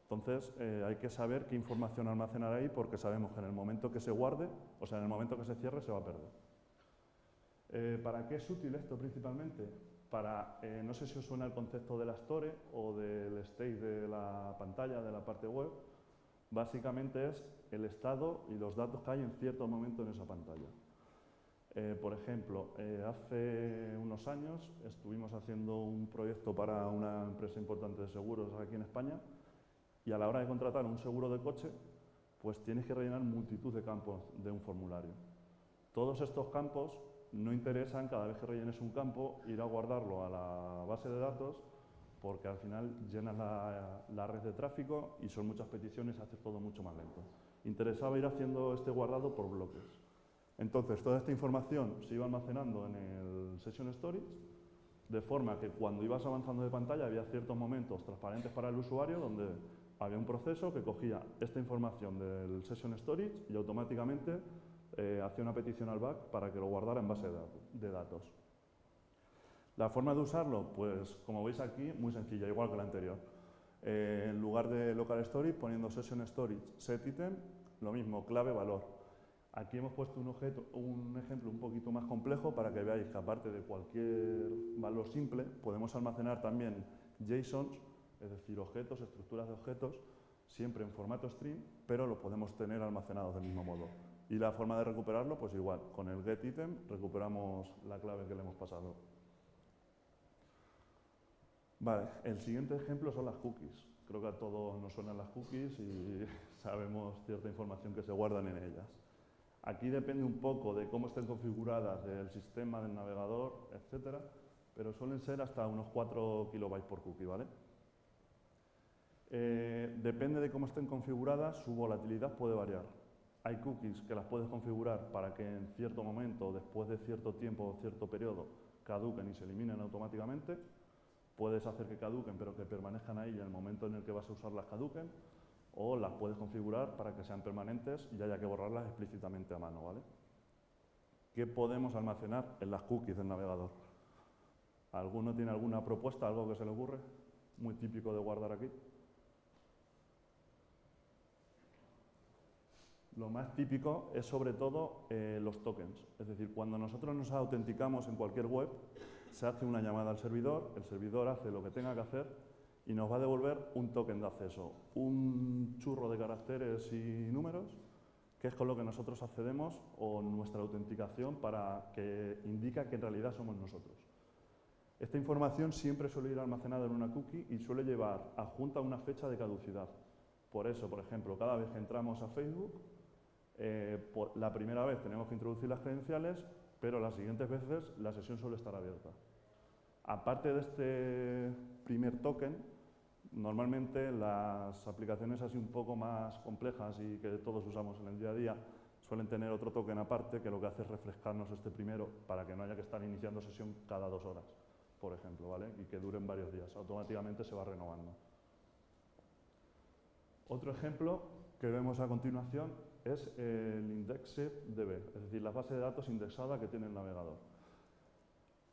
Entonces, hay que saber qué información almacenar ahí porque sabemos que en el momento que se guarde, o sea, en el momento que se cierre, se va a perder. ¿Para qué es útil esto principalmente? No sé si os suena el concepto de la store o del state de la pantalla, de la parte web. Básicamente es el estado y los datos que hay en cierto momento en esa pantalla. Por ejemplo, hace unos años estuvimos haciendo un proyecto para una empresa importante de seguros aquí en España y a la hora de contratar un seguro de coche, pues tienes que rellenar multitud de campos de un formulario. Todos estos campos no interesan, cada vez que rellenes un campo, ir a guardarlo a la base de datos porque al final llenas la red de tráfico y son muchas peticiones y hace todo mucho más lento. Interesaba ir haciendo este guardado por bloques. Entonces, toda esta información se iba almacenando en el Session Storage, de forma que cuando ibas avanzando de pantalla había ciertos momentos transparentes para el usuario donde había un proceso que cogía esta información del Session Storage y automáticamente hacía una petición al back para que lo guardara en base de datos. La forma de usarlo, pues como veis aquí, muy sencilla, igual que la anterior. En lugar de local storage, poniendo Session Storage set item, lo mismo, clave valor. Aquí hemos puesto un ejemplo un poquito más complejo para que veáis que aparte de cualquier valor simple, podemos almacenar también JSONs, es decir, objetos, estructuras de objetos, siempre en formato string, pero lo podemos tener almacenados del mismo modo. Y la forma de recuperarlo, pues igual, con el getItem recuperamos la clave que le hemos pasado. Vale, el siguiente ejemplo son las cookies. Creo que a todos nos suenan las cookies y sabemos cierta información que se guardan en ellas. Aquí depende un poco de cómo estén configuradas del sistema, del navegador, etcétera, pero suelen ser hasta unos 4 kilobytes por cookie, ¿vale? Depende de cómo estén configuradas, su volatilidad puede variar. Hay cookies que las puedes configurar para que en cierto momento, después de cierto tiempo o cierto periodo, caduquen y se eliminen automáticamente. Puedes hacer que caduquen, pero que permanezcan ahí y en el momento en el que vas a usarlas caduquen. O las puedes configurar para que sean permanentes y haya que borrarlas explícitamente a mano, ¿vale? ¿Qué podemos almacenar en las cookies del navegador? ¿Alguno tiene alguna propuesta, algo que se le ocurre? Muy típico de guardar aquí. Lo más típico es sobre todo los tokens. Es decir, cuando nosotros nos autenticamos en cualquier web, se hace una llamada al servidor, el servidor hace lo que tenga que hacer y nos va a devolver un token de acceso, un churro de caracteres y números, que es con lo que nosotros accedemos o nuestra autenticación para que indica que en realidad somos nosotros. Esta información siempre suele ir almacenada en una cookie y suele llevar adjunta una fecha de caducidad. Por eso, por ejemplo, cada vez que entramos a Facebook, la primera vez tenemos que introducir las credenciales, pero las siguientes veces la sesión suele estar abierta. Aparte de este primer token, normalmente las aplicaciones así un poco más complejas y que todos usamos en el día a día suelen tener otro token aparte que lo que hace es refrescarnos este primero para que no haya que estar iniciando sesión cada 2 horas, por ejemplo, ¿vale? Y que duren varios días. Automáticamente se va renovando. Otro ejemplo que vemos a continuación es el IndexedDB, es decir, la base de datos indexada que tiene el navegador.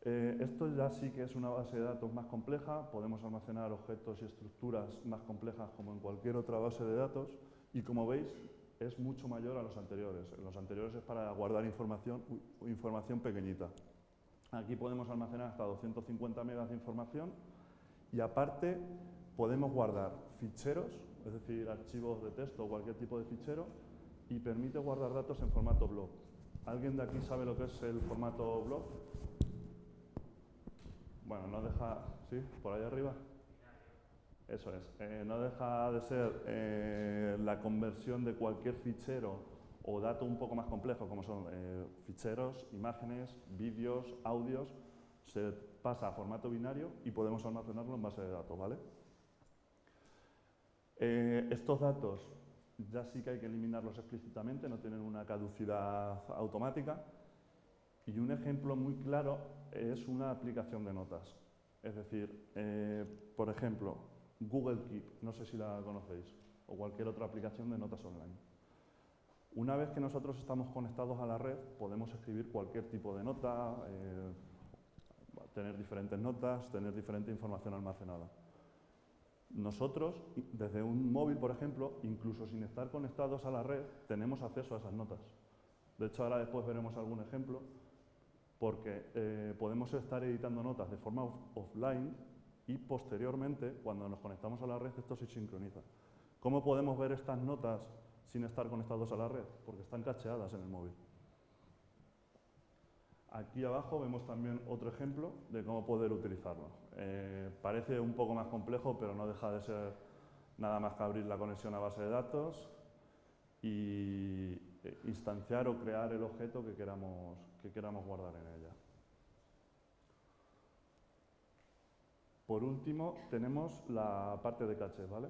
Esto ya sí que es una base de datos más compleja, podemos almacenar objetos y estructuras más complejas como en cualquier otra base de datos y como veis es mucho mayor a los anteriores. En los anteriores es para guardar información pequeñita. Aquí podemos almacenar hasta 250 megas de información y aparte podemos guardar ficheros, es decir, archivos de texto o cualquier tipo de fichero y permite guardar datos en formato blob. ¿Alguien de aquí sabe lo que es el formato blob? Bueno, no deja... ¿Sí? ¿Por ahí arriba? Eso es. No deja de ser la conversión de cualquier fichero o dato un poco más complejo, como son ficheros, imágenes, vídeos, audios, se pasa a formato binario y podemos almacenarlo en base de datos, ¿vale? Estos datos ya sí que hay que eliminarlos explícitamente, no tienen una caducidad automática. Y un ejemplo muy claro es una aplicación de notas. Es decir, por ejemplo, Google Keep, no sé si la conocéis, o cualquier otra aplicación de notas online. Una vez que nosotros estamos conectados a la red, podemos escribir cualquier tipo de nota, tener diferentes notas, tener diferente información almacenada. Nosotros, desde un móvil, por ejemplo, incluso sin estar conectados a la red, tenemos acceso a esas notas. De hecho, ahora después veremos algún ejemplo, porque podemos estar editando notas de forma offline y posteriormente, cuando nos conectamos a la red, esto se sincroniza. ¿Cómo podemos ver estas notas sin estar conectados a la red? Porque están cacheadas en el móvil. Aquí abajo vemos también otro ejemplo de cómo poder utilizarlo. Parece un poco más complejo, pero no deja de ser nada más que abrir la conexión a base de datos y instanciar o crear el objeto que queramos guardar en ella. Por último, tenemos la parte de caché, ¿vale?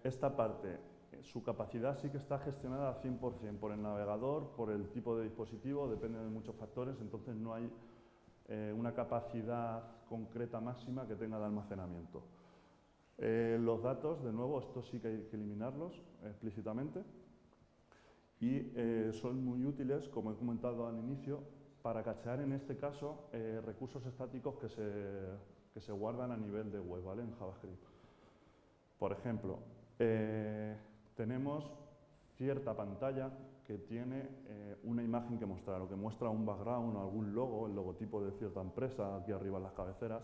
Esta parte, su capacidad sí que está gestionada al 100% por el navegador, por el tipo de dispositivo, depende de muchos factores, entonces no hay una capacidad concreta máxima que tenga de almacenamiento. Los datos, de nuevo, estos sí que hay que eliminarlos explícitamente y son muy útiles, como he comentado al inicio, para cachear en este caso recursos estáticos que se guardan a nivel de web, ¿vale? En JavaScript. Por ejemplo, tenemos cierta pantalla que tiene una imagen que mostrar, o que muestra un background o algún logo, el logotipo de cierta empresa, aquí arriba en las cabeceras.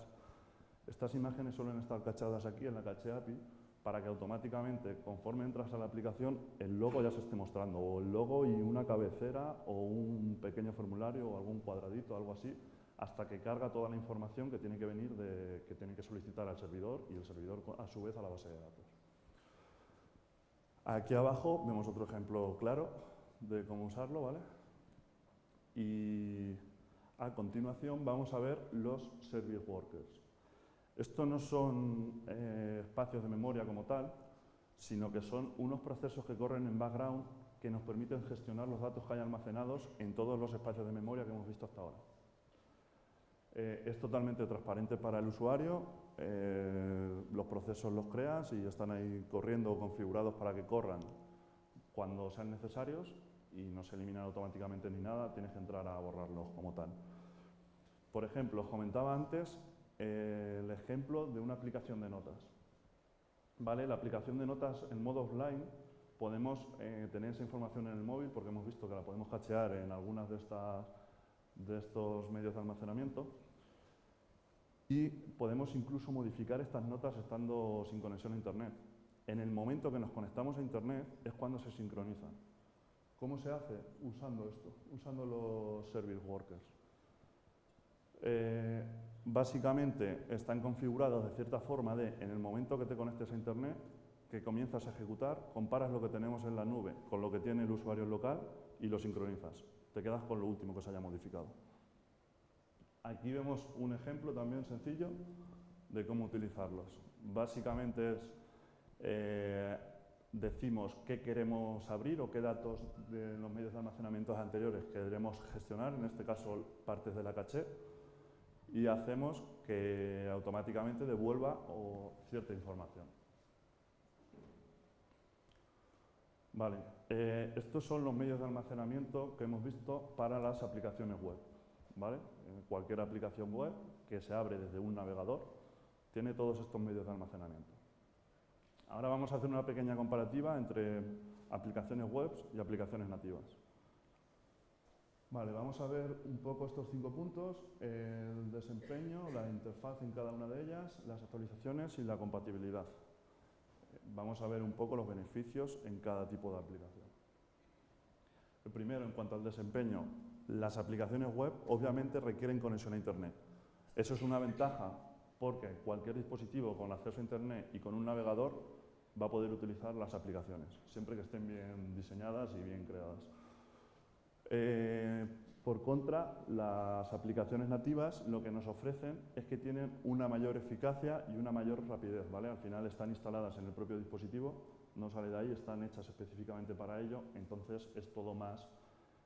Estas imágenes suelen estar cachadas aquí en la caché API para que automáticamente, conforme entras a la aplicación, el logo ya se esté mostrando, o el logo y una cabecera, o un pequeño formulario, o algún cuadradito, algo así, hasta que carga toda la información que tiene que venir, que tiene que solicitar al servidor y el servidor a su vez a la base de datos. Aquí abajo vemos otro ejemplo claro de cómo usarlo, ¿vale? Y a continuación vamos a ver los service workers. Estos no son espacios de memoria como tal, sino que son unos procesos que corren en background que nos permiten gestionar los datos que hay almacenados en todos los espacios de memoria que hemos visto hasta ahora. Es totalmente transparente para el usuario, los procesos los creas y están ahí corriendo o configurados para que corran cuando sean necesarios y no se eliminan automáticamente ni nada, tienes que entrar a borrarlos como tal. Por ejemplo, os comentaba antes el ejemplo de una aplicación de notas. ¿Vale? La aplicación de notas en modo offline podemos tener esa información en el móvil porque hemos visto que la podemos cachear en algunas de estos medios de almacenamiento y podemos incluso modificar estas notas estando sin conexión a Internet. En el momento que nos conectamos a Internet es cuando se sincronizan. ¿Cómo se hace? Usando esto, usando los service workers. Básicamente están configurados de cierta forma en el momento que te conectes a Internet, que comienzas a ejecutar, comparas lo que tenemos en la nube con lo que tiene el usuario local y lo sincronizas. Te quedas con lo último que se haya modificado. Aquí vemos un ejemplo también sencillo de cómo utilizarlos. Básicamente decimos qué queremos abrir o qué datos de los medios de almacenamiento anteriores queremos gestionar, en este caso partes de la caché, y hacemos que automáticamente devuelva cierta información. Vale, estos son los medios de almacenamiento que hemos visto para las aplicaciones web. ¿Vale? Cualquier aplicación web que se abre desde un navegador tiene todos estos medios de almacenamiento. Ahora vamos a hacer una pequeña comparativa entre aplicaciones web y aplicaciones nativas. Vale, vamos a ver un poco estos 5 puntos, el desempeño, la interfaz en cada una de ellas, las actualizaciones y la compatibilidad. Vamos a ver un poco los beneficios en cada tipo de aplicación. El primero, en cuanto al desempeño, las aplicaciones web obviamente requieren conexión a Internet. Eso es una ventaja porque cualquier dispositivo con acceso a Internet y con un navegador va a poder utilizar las aplicaciones, siempre que estén bien diseñadas y bien creadas. Por contra, las aplicaciones nativas lo que nos ofrecen es que tienen una mayor eficacia y una mayor rapidez, ¿vale? Al final están instaladas en el propio dispositivo, no sale de ahí, están hechas específicamente para ello, entonces es todo más,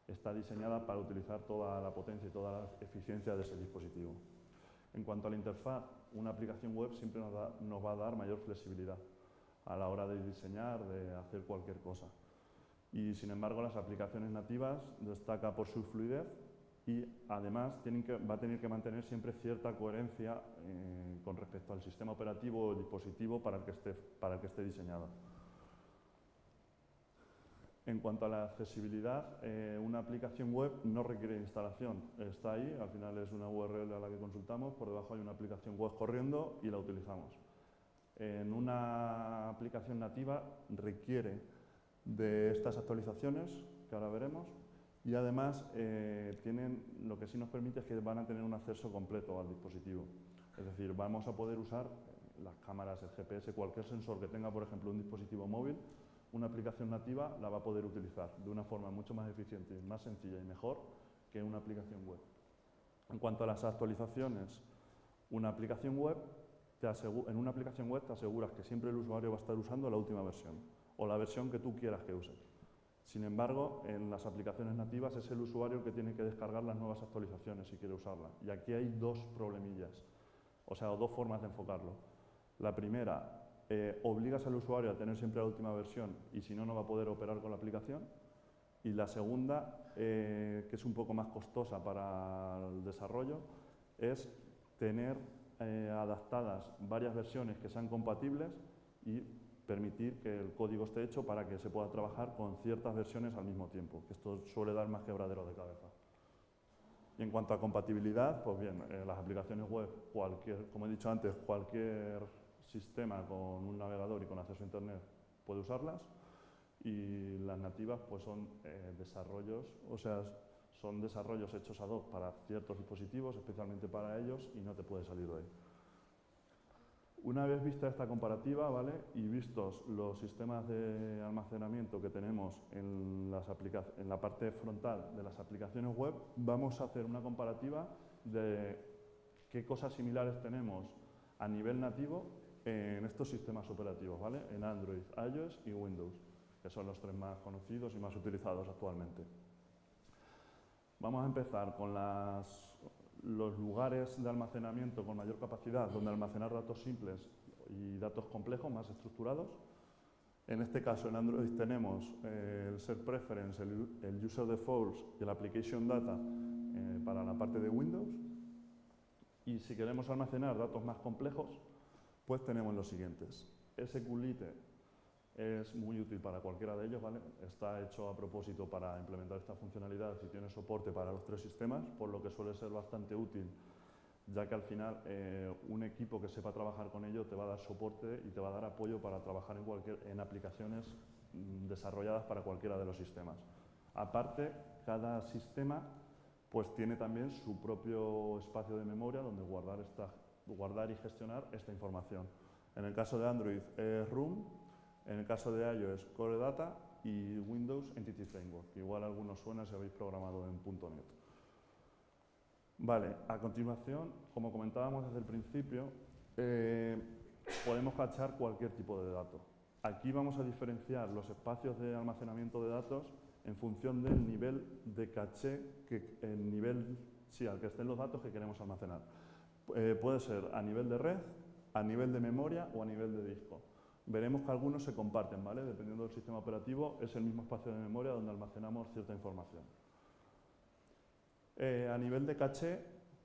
está diseñada para utilizar toda la potencia y toda la eficiencia de ese dispositivo. En cuanto a la interfaz, una aplicación web siempre nos va a dar mayor flexibilidad a la hora de diseñar, de hacer cualquier cosa. Y sin embargo, las aplicaciones nativas destaca por su fluidez y además va a tener que mantener siempre cierta coherencia con respecto al sistema operativo o dispositivo para el que esté diseñada. En cuanto a la accesibilidad, una aplicación web no requiere instalación, está ahí, al final es una URL a la que consultamos, por debajo hay una aplicación web corriendo y la utilizamos. En una aplicación nativa requiere de estas actualizaciones, que ahora veremos, y además lo que sí nos permite es que van a tener un acceso completo al dispositivo. Es decir, vamos a poder usar las cámaras, el GPS, cualquier sensor que tenga, por ejemplo, un dispositivo móvil, una aplicación nativa la va a poder utilizar de una forma mucho más eficiente, más sencilla y mejor que una aplicación web. En cuanto a las actualizaciones, en una aplicación web te aseguras que siempre el usuario va a estar usando la última versión o la versión que tú quieras que use. Sin embargo, en las aplicaciones nativas es el usuario el que tiene que descargar las nuevas actualizaciones si quiere usarla. Y aquí hay dos problemillas, o dos formas de enfocarlo. La primera, obligas al usuario a tener siempre la última versión y si no, no va a poder operar con la aplicación. Y la segunda, que es un poco más costosa para el desarrollo, es tener adaptadas varias versiones que sean compatibles y permitir que el código esté hecho para que se pueda trabajar con ciertas versiones al mismo tiempo, que esto suele dar más quebradero de cabeza. Y en cuanto a compatibilidad, pues bien, las aplicaciones web, como he dicho antes, cualquier sistema con un navegador y con acceso a Internet puede usarlas, y las nativas pues son desarrollos, Son desarrollos hechos ad hoc para ciertos dispositivos, especialmente para ellos, y no te puedes salir de ahí. Una vez vista esta comparativa, ¿vale? Y vistos los sistemas de almacenamiento que tenemos en la parte frontal de las aplicaciones web, vamos a hacer una comparativa de qué cosas similares tenemos a nivel nativo en estos sistemas operativos, ¿vale? En Android, iOS y Windows, que son los tres más conocidos y más utilizados actualmente. Vamos a empezar con los lugares de almacenamiento con mayor capacidad, donde almacenar datos simples y datos complejos, más estructurados. En este caso, en Android tenemos el Set Preference, el User Defaults y el Application Data para la parte de Windows. Y si queremos almacenar datos más complejos, pues tenemos los siguientes. SQLite es muy útil para cualquiera de ellos, ¿vale? Está hecho a propósito para implementar esta funcionalidad y tiene soporte para los tres sistemas, por lo que suele ser bastante útil, ya que al final un equipo que sepa trabajar con ello te va a dar soporte y te va a dar apoyo para trabajar en aplicaciones desarrolladas para cualquiera de los sistemas. Aparte, cada sistema pues tiene también su propio espacio de memoria donde guardar y gestionar esta información. En el caso de Android es Room, en el caso de iOS Core Data y Windows Entity Framework, que igual a algunos suena si habéis programado en .NET. Vale, a continuación, como comentábamos desde el principio, podemos cachar cualquier tipo de dato. Aquí vamos a diferenciar los espacios de almacenamiento de datos en función del nivel de caché, al que estén los datos que queremos almacenar. Puede ser a nivel de red, a nivel de memoria o a nivel de disco. Veremos que algunos se comparten, ¿vale? Dependiendo del sistema operativo, es el mismo espacio de memoria donde almacenamos cierta información. A nivel de caché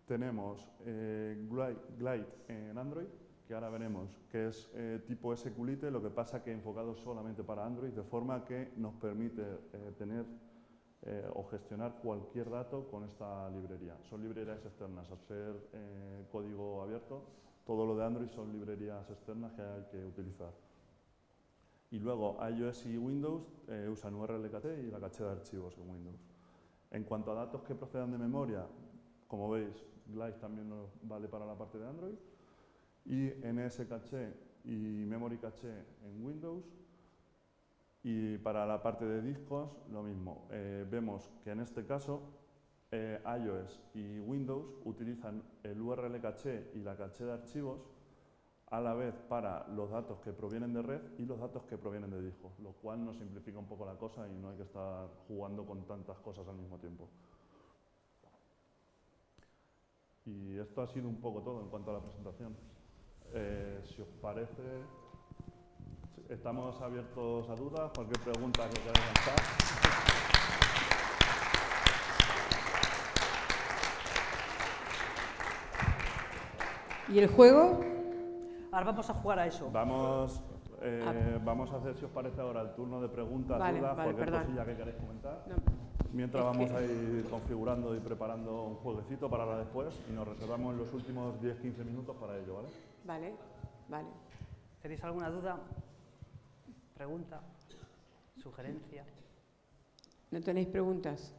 tenemos Glide en Android, que ahora veremos que es tipo SQLite, lo que pasa que enfocado solamente para Android, de forma que nos permite tener o gestionar cualquier dato con esta librería. Son librerías externas, al ser código abierto, todo lo de Android son librerías externas que hay que utilizar. Y luego iOS y Windows usan URLKT y la caché de archivos en Windows. En cuanto a datos que procedan de memoria, como veis, Glide también nos vale para la parte de Android, y NS Caché y Memory Caché en Windows. Y para la parte de discos, lo mismo. Vemos que en este caso, iOS y Windows utilizan el URL caché y la caché de archivos a la vez para los datos que provienen de red y los datos que provienen de disco, lo cual nos simplifica un poco la cosa y no hay que estar jugando con tantas cosas al mismo tiempo. Y esto ha sido un poco todo en cuanto a la presentación. Si os parece, estamos abiertos a dudas, cualquier pregunta que queráis lanzar. ¿Y el juego? Ahora vamos a jugar a eso. Vamos a hacer, si os parece ahora, el turno de preguntas, dudas, cualquier cosilla que queráis comentar. No, Mientras vamos a ir configurando y preparando un jueguecito para ahora después y nos reservamos los últimos 10-15 minutos para ello, ¿vale? Vale, vale. ¿Tenéis alguna duda? ¿Pregunta? ¿Sugerencia? ¿No tenéis preguntas?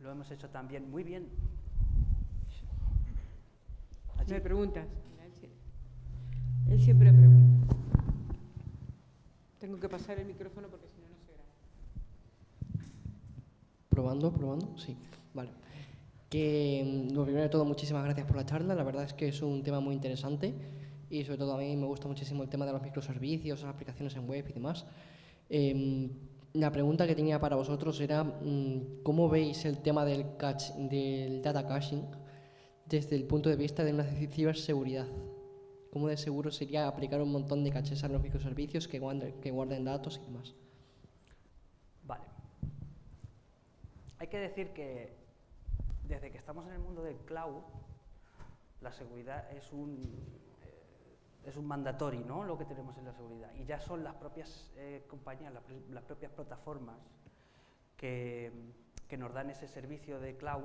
Lo hemos hecho también muy bien. ¿No hay preguntas? Él siempre pregunta. Tengo que pasar el micrófono porque si no, no se graba. Probando, sí, vale. Lo primero de todo, muchísimas gracias por la charla, la verdad es que es un tema muy interesante y sobre todo a mí me gusta muchísimo el tema de los microservicios, las aplicaciones en web y demás. La pregunta que tenía para vosotros era ¿cómo veis el tema del data caching desde el punto de vista de una ciberseguridad? ¿Cómo de seguro sería aplicar un montón de cachés a los microservicios que guarden datos y demás? Vale. Hay que decir que desde que estamos en el mundo del cloud, la seguridad es un mandatory, ¿no? Lo que tenemos en la seguridad. Y ya son las propias compañías, las propias plataformas que nos dan ese servicio de cloud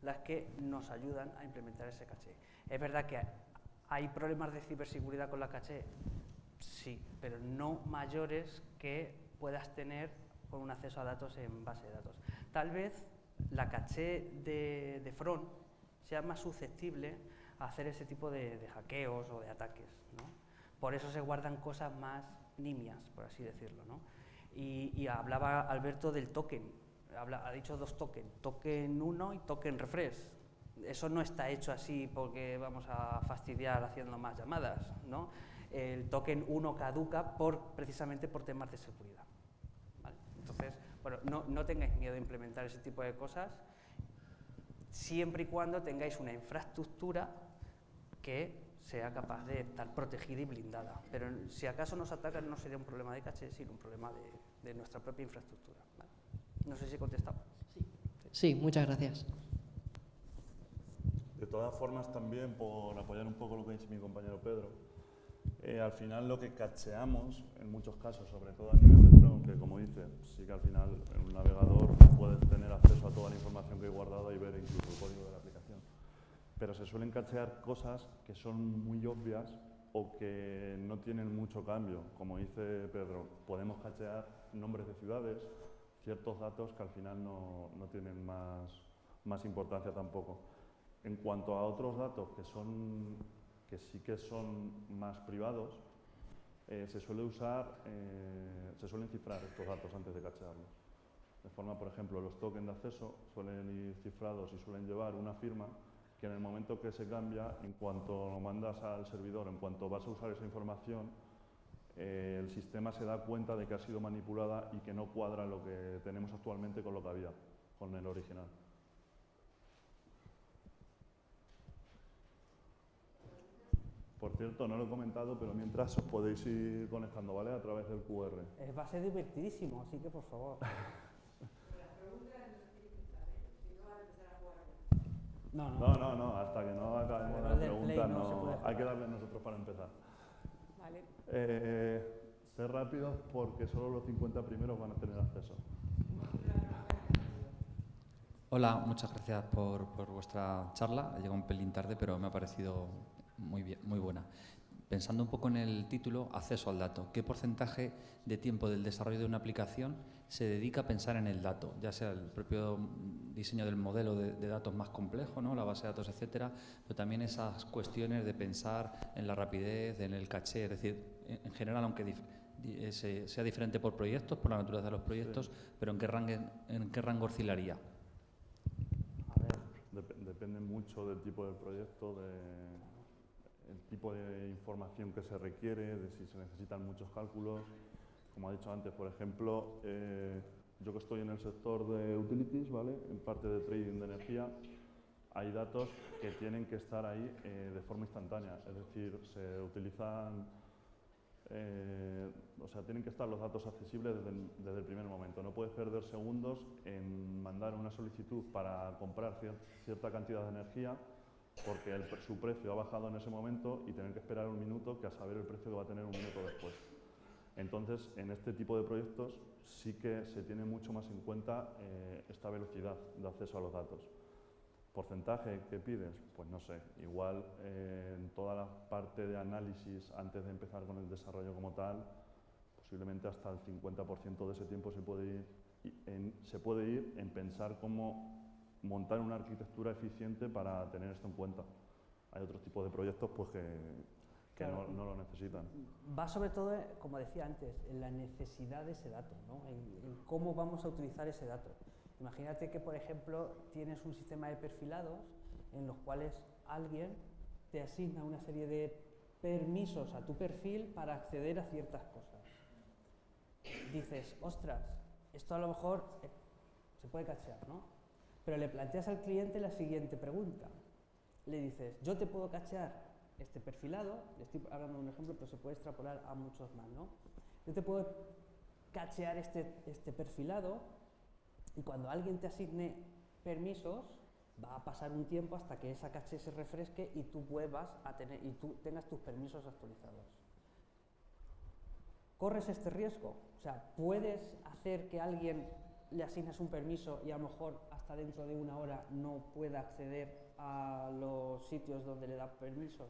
las que nos ayudan a implementar ese caché. Es verdad que ¿hay problemas de ciberseguridad con la caché? Sí, pero no mayores que puedas tener con un acceso a datos en base de datos. Tal vez la caché de front sea más susceptible a hacer ese tipo de hackeos o de ataques, ¿no? Por eso se guardan cosas más nimias, por así decirlo, ¿no? Y hablaba Alberto del token, ha dicho 2 tokens, token 1 y token refresh. Eso no está hecho así porque vamos a fastidiar haciendo más llamadas, ¿no? El token 1 caduca precisamente por temas de seguridad, ¿vale? Entonces, bueno, no tengáis miedo de implementar ese tipo de cosas, siempre y cuando tengáis una infraestructura que sea capaz de estar protegida y blindada. Pero si acaso nos atacan, no sería un problema de caché, sino un problema de nuestra propia infraestructura, ¿vale? No sé si he contestado. Sí, muchas gracias. De todas formas, también por apoyar un poco lo que ha dicho mi compañero Pedro, al final lo que cacheamos, en muchos casos, sobre todo a nivel de front, que como dice, sí que al final en un navegador puedes tener acceso a toda la información que hay guardada y ver incluso el código de la aplicación. Pero se suelen cachear cosas que son muy obvias o que no tienen mucho cambio. Como dice Pedro, podemos cachear nombres de ciudades, ciertos datos que al final no tienen más importancia tampoco. En cuanto a otros datos que sí que son más privados, se suelen cifrar estos datos antes de cachearlos. De forma, por ejemplo, los tokens de acceso suelen ir cifrados y suelen llevar una firma que en el momento que se cambia, en cuanto lo mandas al servidor, en cuanto vas a usar esa información, el sistema se da cuenta de que ha sido manipulada y que no cuadra lo que tenemos actualmente con lo que había, con el original. Por cierto, no lo he comentado, pero mientras os podéis ir conectando, ¿vale? A través del QR. Va a ser divertidísimo, así que por favor. No, hasta que no acabemos las preguntas, hay que darle nosotros para empezar. Vale. Ser rápidos porque solo los 50 primeros van a tener acceso. Hola, muchas gracias por vuestra charla. Ha llegado un pelín tarde, pero me ha parecido muy buena. Pensando un poco en el título, acceso al dato. ¿Qué porcentaje de tiempo del desarrollo de una aplicación se dedica a pensar en el dato? Ya sea el propio diseño del modelo de datos más complejo, ¿no? La base de datos, etcétera, pero también esas cuestiones de pensar en la rapidez, en el caché, es decir, en general, aunque sea diferente por proyectos, por la naturaleza de los proyectos, sí. Pero ¿en qué rango oscilaría? Depende mucho del tipo de proyecto, el tipo de información que se requiere, de si se necesitan muchos cálculos. Como ha dicho antes, por ejemplo, yo que estoy en el sector de utilities, ¿vale? En parte de trading de energía, hay datos que tienen que estar ahí de forma instantánea, es decir, se utilizan, tienen que estar los datos accesibles desde el primer momento. No puedes perder segundos en mandar una solicitud para comprar cierta cantidad de energía porque su precio ha bajado en ese momento y tener que esperar un minuto que a saber el precio que va a tener un minuto después. Entonces, en este tipo de proyectos sí que se tiene mucho más en cuenta esta velocidad de acceso a los datos. ¿Porcentaje que pides? Pues no sé, igual en toda la parte de análisis antes de empezar con el desarrollo como tal, posiblemente hasta el 50% de ese tiempo se puede ir en pensar cómo montar una arquitectura eficiente para tener esto en cuenta. Hay otros tipos de proyectos pues, que claro, no lo necesitan. Va sobre todo, como decía antes, en la necesidad de ese dato, ¿no? En cómo vamos a utilizar ese dato. Imagínate que, por ejemplo, tienes un sistema de perfilados en los cuales alguien te asigna una serie de permisos a tu perfil para acceder a ciertas cosas. Dices, ostras, esto a lo mejor se puede cachear, ¿no? Pero le planteas al cliente la siguiente pregunta. Le dices, yo te puedo cachear este perfilado, le estoy hablando de un ejemplo, pero se puede extrapolar a muchos más, ¿no? Yo te puedo cachear este perfilado y cuando alguien te asigne permisos, va a pasar un tiempo hasta que esa caché se refresque y tú tú tengas tus permisos actualizados. ¿Corres este riesgo? O sea, ¿puedes hacer que alguien le asignes un permiso y a lo mejor hasta dentro de una hora no pueda acceder a los sitios donde le da permisos?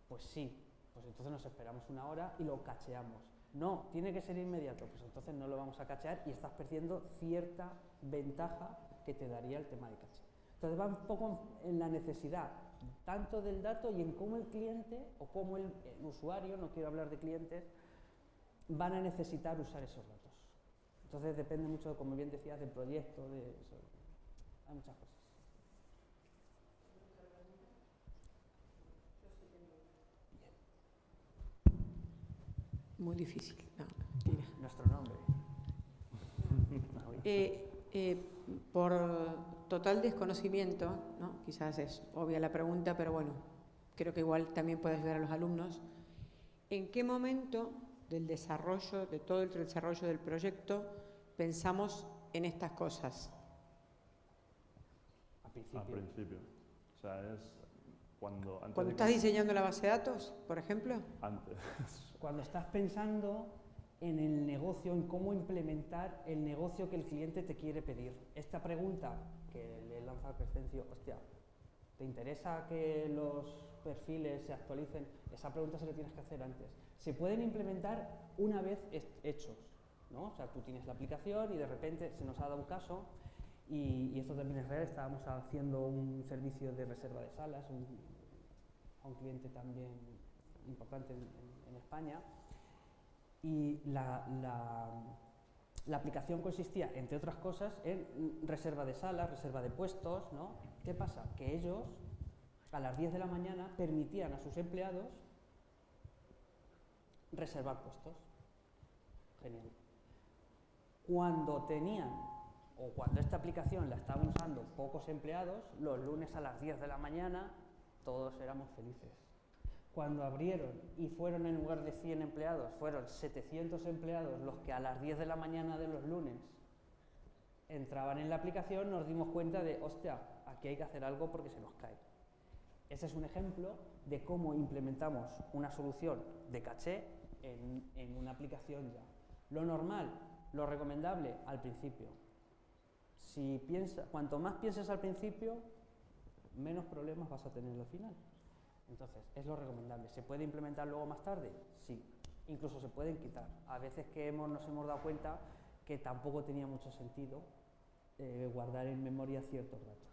Pues sí, pues entonces nos esperamos una hora y lo cacheamos. No, tiene que ser inmediato, pues entonces no lo vamos a cachear y estás perdiendo cierta ventaja que te daría el tema de caché. Entonces va un poco en la necesidad tanto del dato y en cómo el cliente o cómo el usuario, no quiero hablar de clientes, van a necesitar usar esos datos. Entonces depende mucho, como bien decías, del proyecto, de eso. Hay muchas cosas. Muy difícil. No, mentira. Nuestro nombre. Por total desconocimiento, ¿no? Quizás es obvia la pregunta, pero bueno, creo que igual también puede ayudar a los alumnos. ¿En qué momento del desarrollo, de todo el desarrollo del proyecto, pensamos en estas cosas? Al Al principio. O sea, es cuando... Antes ¿Cuando de estás que- diseñando la base de datos, por ejemplo? Antes. Cuando estás pensando en el negocio, en cómo implementar el negocio que el cliente te quiere pedir. Esta pregunta que le lanza al Crescencio, hostia, ¿te interesa que los perfiles se actualicen? Esa pregunta se la tienes que hacer antes. Se pueden implementar una vez hechos, ¿no? O sea, tú tienes la aplicación y de repente se nos ha dado un caso, y esto también es real, estábamos haciendo un servicio de reserva de salas a un cliente también importante en España, y la aplicación consistía, entre otras cosas, en reserva de salas, reserva de puestos, ¿no? ¿Qué pasa? Que ellos, a las 10 de la mañana, permitían a sus empleados reservar puestos. Genial. Cuando tenían, o cuando esta aplicación la estaban usando pocos empleados, los lunes a las 10 de la mañana, todos éramos felices. Cuando abrieron y fueron, en lugar de 100 empleados, fueron 700 empleados los que a las 10 de la mañana de los lunes entraban en la aplicación, nos dimos cuenta de, hostia, aquí hay que hacer algo porque se nos cae. Ese es un ejemplo de cómo implementamos una solución de caché en una aplicación ya. Lo normal, lo recomendable, al principio. Cuanto más pienses al principio, menos problemas vas a tener al final. Entonces, es lo recomendable. ¿Se puede implementar luego más tarde? Sí. Incluso se pueden quitar. A veces que nos hemos dado cuenta que tampoco tenía mucho sentido guardar en memoria ciertos datos.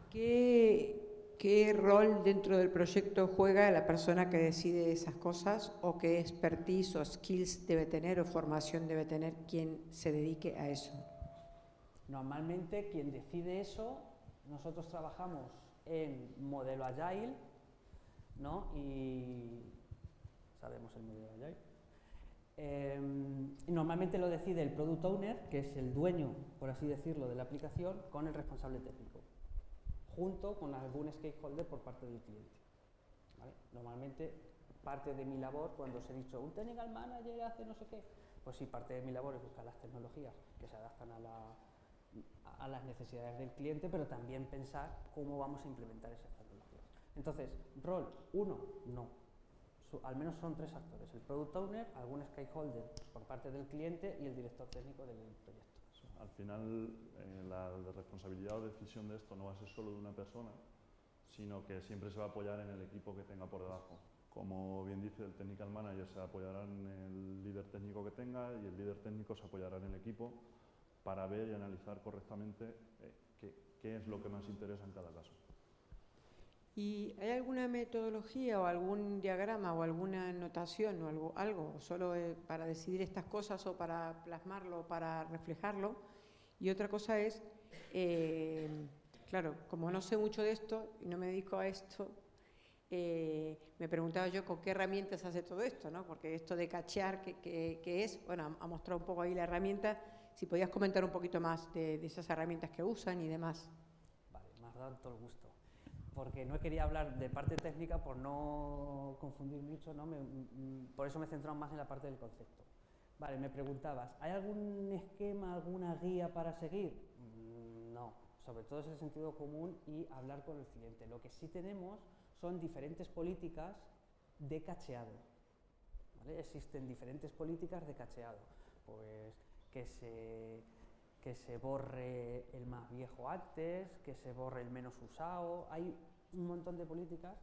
¿Qué rol dentro del proyecto juega la persona que decide esas cosas, o qué expertise o skills debe tener o formación debe tener quien se dedique a eso? Normalmente quien decide eso, nosotros trabajamos en modelo Agile, ¿no? Y sabemos el modelo Agile. Normalmente lo decide el Product Owner, que es el dueño, por así decirlo, de la aplicación, con el responsable técnico, junto con algún stakeholder por parte del cliente, ¿vale? Normalmente parte de mi labor, cuando os he dicho un technical manager hace no sé qué, pues sí, parte de mi labor es buscar las tecnologías que se adaptan a las necesidades del cliente, pero también pensar cómo vamos a implementar esas tecnologías. Entonces, rol 1, no. Al menos son 3 actores: el Product Owner, algún stakeholder por parte del cliente y el director técnico del proyecto. Al final, la responsabilidad o decisión de esto no va a ser solo de una persona, sino que siempre se va a apoyar en el equipo que tenga por debajo. Como bien dice, el Technical Manager se apoyará en el líder técnico que tenga, y el líder técnico se apoyará en el equipo para ver y analizar correctamente qué es lo que más interesa en cada caso. ¿Y hay alguna metodología o algún diagrama o alguna notación o algo solo para decidir estas cosas, o para plasmarlo o para reflejarlo? Y otra cosa es, claro, como no sé mucho de esto y no me dedico a esto, me preguntaba yo con qué herramientas se hace todo esto, ¿no? Porque esto de cachear, ¿qué es? Bueno, ha mostrado un poco ahí la herramienta. Si podías comentar un poquito más de esas herramientas que usan y demás. Vale, me has dado todo el gusto, porque no quería hablar de parte técnica por no confundir mucho, ¿no? Por eso me he centrado más en la parte del concepto. Vale, me preguntabas, ¿hay algún esquema, alguna guía para seguir? No, sobre todo es el sentido común y hablar con el cliente. Lo que sí tenemos son diferentes políticas de cacheado, ¿vale? Existen diferentes políticas de cacheado, pues que se borre el más viejo antes, que se borre el menos usado. Hay un montón de políticas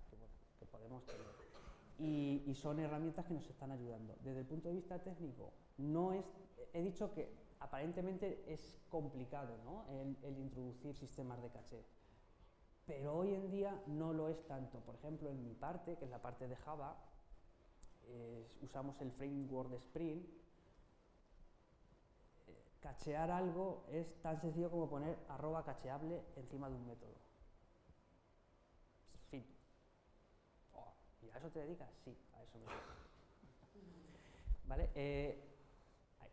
que podemos tener. Y son herramientas que nos están ayudando. Desde el punto de vista técnico, no es, he dicho que aparentemente es complicado, ¿no?, el introducir sistemas de caché, pero hoy en día no lo es tanto. Por ejemplo, en mi parte, que es la parte de Java, usamos el framework de Spring. Cachear algo es tan sencillo como poner @cacheable encima de un método. Fin. Oh, ¿y a eso te dedicas? Sí, a eso me dedico. ¿Vale?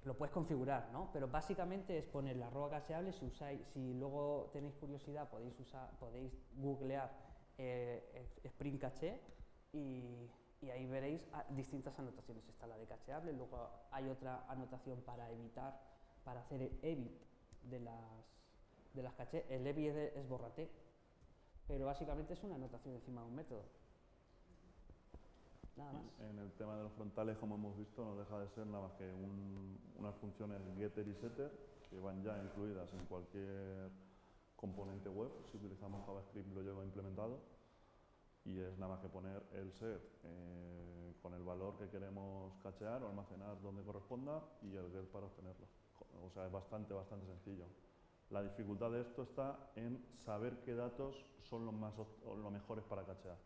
Lo puedes configurar, ¿no? Pero básicamente es poner la @cacheable. Si luego tenéis curiosidad, podéis googlear Spring Caché y ahí veréis distintas anotaciones. Está la de cacheable, luego hay otra anotación para hacer edit de las caché. El edit es bórrate, pero básicamente es una anotación encima de un método. Nada más. En el tema de los frontales, como hemos visto, no deja de ser nada más que unas funciones getter y setter que van ya incluidas en cualquier componente web. Si utilizamos JavaScript lo lleva implementado y es nada más que poner el set con el valor que queremos cachear o almacenar donde corresponda y el get para obtenerlo. O sea, es bastante sencillo. La dificultad de esto está en saber qué datos son los mejores para cachear.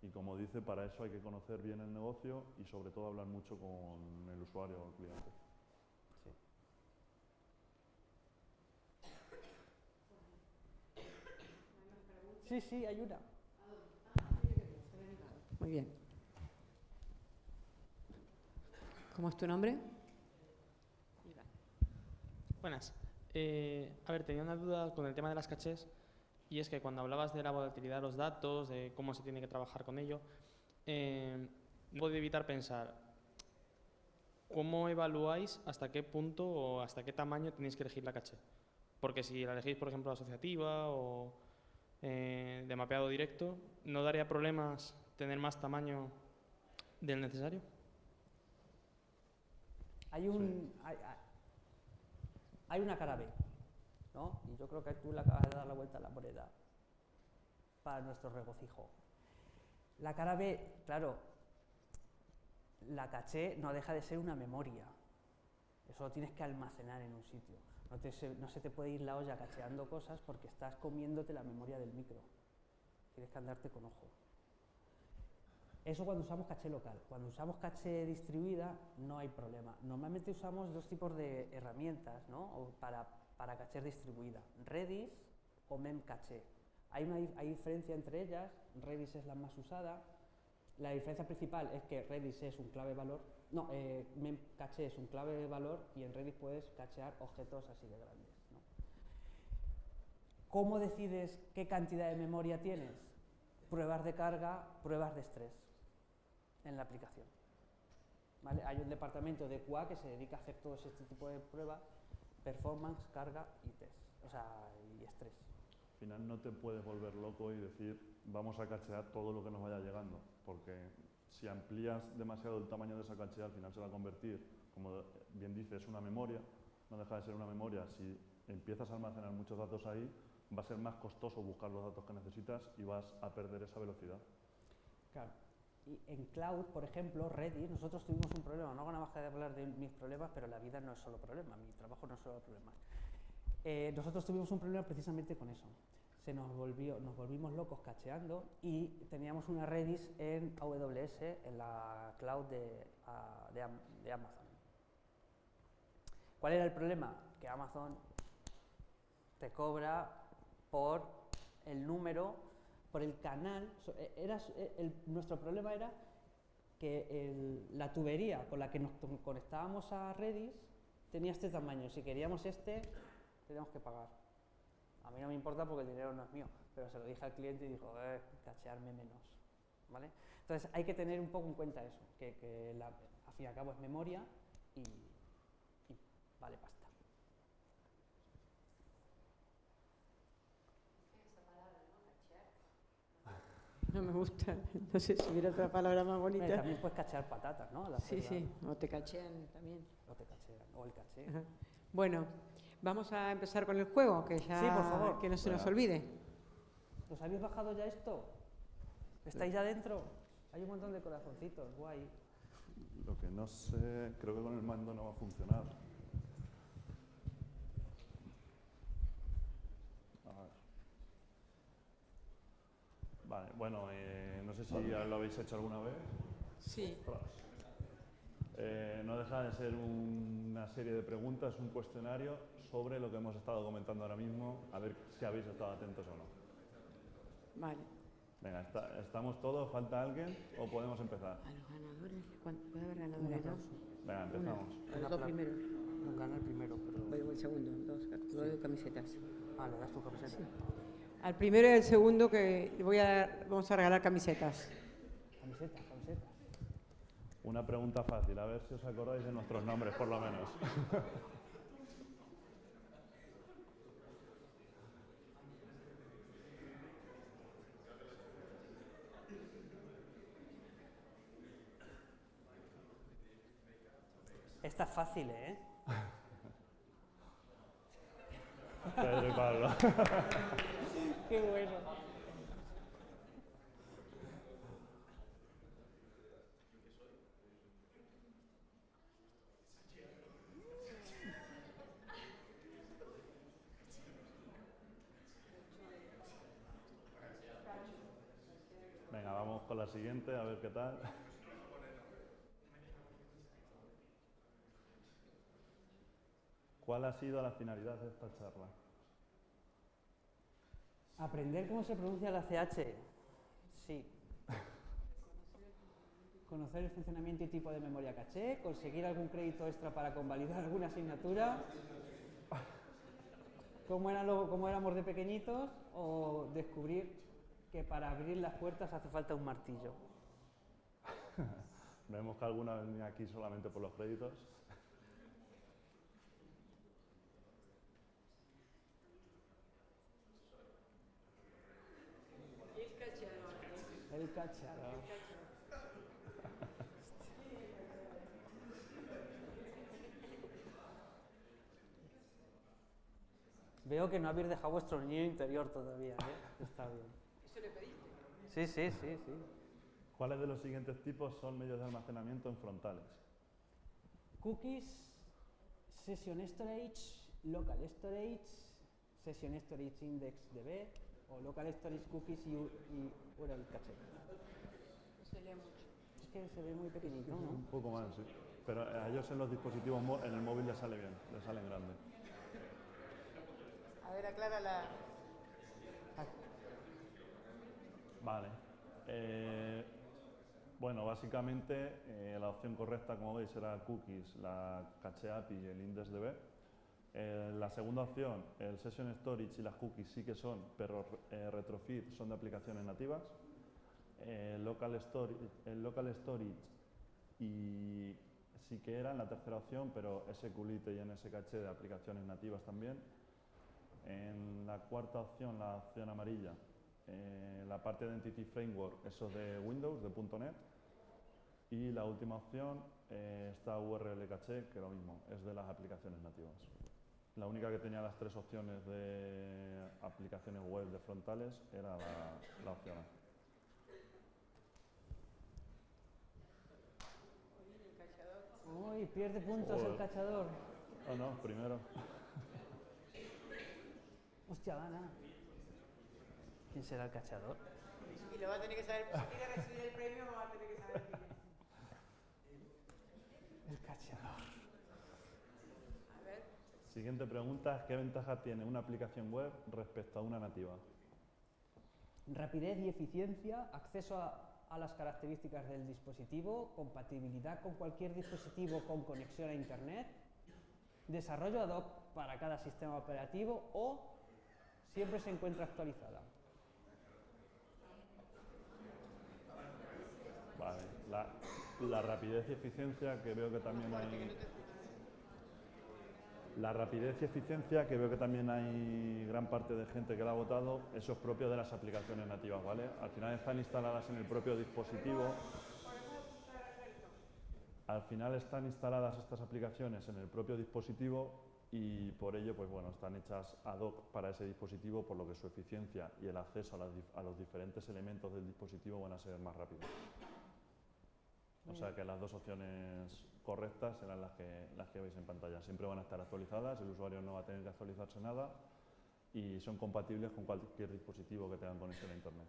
Y como dice, para eso hay que conocer bien el negocio y sobre todo hablar mucho con el usuario o el cliente. Sí. Sí, hay una. Muy bien. ¿Cómo es tu nombre? Buenas. A ver, tenía una duda con el tema de las cachés, y es que cuando hablabas de la volatilidad de los datos, de cómo se tiene que trabajar con ello, no puedo evitar pensar, ¿cómo evaluáis hasta qué punto o hasta qué tamaño tenéis que elegir la caché? Porque si la elegís, por ejemplo, asociativa o de mapeado directo, ¿no daría problemas tener más tamaño del necesario? Hay una cara B, ¿no? Y yo creo que tú le acabas de dar la vuelta a la moneda para nuestro regocijo. La cara B, claro, la caché no deja de ser una memoria. Eso lo tienes que almacenar en un sitio. No se te puede ir la olla cacheando cosas porque estás comiéndote la memoria del micro. Tienes que andarte con ojo. Eso cuando usamos caché local. Cuando usamos caché distribuida no hay problema. Normalmente usamos dos tipos de herramientas, ¿no?, para caché distribuida: Redis o Memcache. Hay diferencia entre ellas. Redis es la más usada. La diferencia principal es que Redis es un clave valor. No, Memcache es un clave valor y en Redis puedes cachear objetos así de grandes, ¿no? ¿Cómo decides qué cantidad de memoria tienes? Pruebas de carga, pruebas de estrés en la aplicación. ¿Vale? Hay un departamento de QA que se dedica a hacer todo este tipo de pruebas: performance, carga y test, y estrés. Al final no te puedes volver loco y decir vamos a cachear todo lo que nos vaya llegando, porque si amplías demasiado el tamaño de esa caché, al final se va a convertir, como bien dice, es una memoria, no deja de ser una memoria. Si empiezas a almacenar muchos datos ahí, va a ser más costoso buscar los datos que necesitas y vas a perder esa velocidad. Claro. Y en cloud, por ejemplo, Redis, nosotros tuvimos un problema. No hago nada más que hablar de mis problemas, pero la vida no es solo problemas, mi trabajo no es solo problemas. Nosotros tuvimos un problema precisamente con eso. Nos volvimos locos cacheando y teníamos una Redis en AWS, en la cloud de Amazon. ¿Cuál era el problema? Que Amazon te cobra por el número, por el canal. Nuestro problema era que la tubería con la que nos conectábamos a Redis tenía este tamaño. Si queríamos teníamos que pagar. A mí no me importa porque el dinero no es mío, pero se lo dije al cliente y dijo, cachearme menos, ¿vale? Entonces hay que tener un poco en cuenta eso, que al fin y al cabo es memoria y vale pasta. No me gusta, no sé si hubiera otra palabra más bonita. También puedes cachear patatas, ¿no? Sí, o te cachean también. O te cachean, o el caché. Ajá. Bueno, vamos a empezar con el juego, que ya Sí, por favor. que no se nos olvide. ¿Os habéis bajado ya esto? ¿Estáis ya dentro? Hay un montón de corazoncitos, guay. Lo que no sé, creo que con el mando no va a funcionar. A ver. Vale, bueno, no sé si ya lo habéis hecho alguna vez. Sí. No deja de ser una serie de preguntas, un cuestionario sobre lo que hemos estado comentando ahora mismo, a ver si habéis estado atentos o no. Vale. Venga, ¿estamos todos? ¿Falta alguien o podemos empezar? A los ganadores, ¿puede haber ganadores dos? Venga, empezamos. A los dos primeros. No gana el primero, pero... Voy el segundo, dos camisetas. Ah, le das tu camiseta. Sí. Al primero y al segundo que vamos a regalar camisetas. Camiseta, camiseta. Una pregunta fácil, a ver si os acordáis de nuestros nombres, por lo menos. Esta es fácil, ¿eh? Pedro y Pablo. Qué bueno. Venga, vamos con la siguiente, a ver qué tal. ¿Cuál ha sido la finalidad de esta charla? Aprender cómo se pronuncia la CH. Sí. Conocer el funcionamiento y tipo de memoria caché, conseguir algún crédito extra para convalidar alguna asignatura, cómo éramos de pequeñitos, o descubrir que para abrir las puertas hace falta un martillo. Vemos que alguna venía aquí solamente por los créditos. El cacharro. Veo que no habéis dejado vuestro niño interior todavía, ¿eh? Está bien. ¿Eso le pediste? Sí, sí, sí, sí. ¿Cuáles de los siguientes tipos son medios de almacenamiento en frontales? Cookies, Session Storage, Local Storage, Session Storage Index DB, o Local Storage Cookies y URL Cache. No se lee mucho. Es que se ve muy pequeñito, ¿no? Un poco más, sí. Pero a ellos en los dispositivos, en el móvil les sale bien, les sale en grande. A ver, aclara la... Vale. Bueno, básicamente la opción correcta, como veis, era cookies, la cache API y el index DB. La segunda opción, el Session Storage y las cookies sí que son, pero retrofit son de aplicaciones nativas. El local Storage y sí que era la tercera opción, pero SQLite y NSCache de aplicaciones nativas también. En la cuarta opción, la opción amarilla, la parte de Entity Framework, eso de Windows, de .NET. Y la última opción está URL Cache, que lo mismo, es de las aplicaciones nativas. La única que tenía las tres opciones de aplicaciones web de frontales era la opción A. Uy, pierde puntos el cachador. Oh, no, primero. Hostia, gana. ¿Quién será el cachador? Y lo va a tener que saber, si quiere recibir el premio, va a tener que saber quién es. El cachador. A ver. Siguiente pregunta, ¿qué ventaja tiene una aplicación web respecto a una nativa? Rapidez y eficiencia, acceso a las características del dispositivo, compatibilidad con cualquier dispositivo con conexión a Internet, desarrollo ad hoc para cada sistema operativo o siempre se encuentra actualizada. Vale, la rapidez y eficiencia, que veo que también hay... La rapidez y eficiencia, que veo que también hay gran parte de gente que la ha votado, eso es propio de las aplicaciones nativas, ¿vale? Al final están instaladas en el propio dispositivo. Al final están instaladas estas aplicaciones en el propio dispositivo y por ello pues bueno, están hechas ad hoc para ese dispositivo, por lo que su eficiencia y el acceso a los diferentes elementos del dispositivo van a ser más rápidos. O sea que las dos opciones correctas serán las que veis en pantalla. Siempre van a estar actualizadas, el usuario no va a tener que actualizarse nada y son compatibles con cualquier dispositivo que tengan conexión a Internet.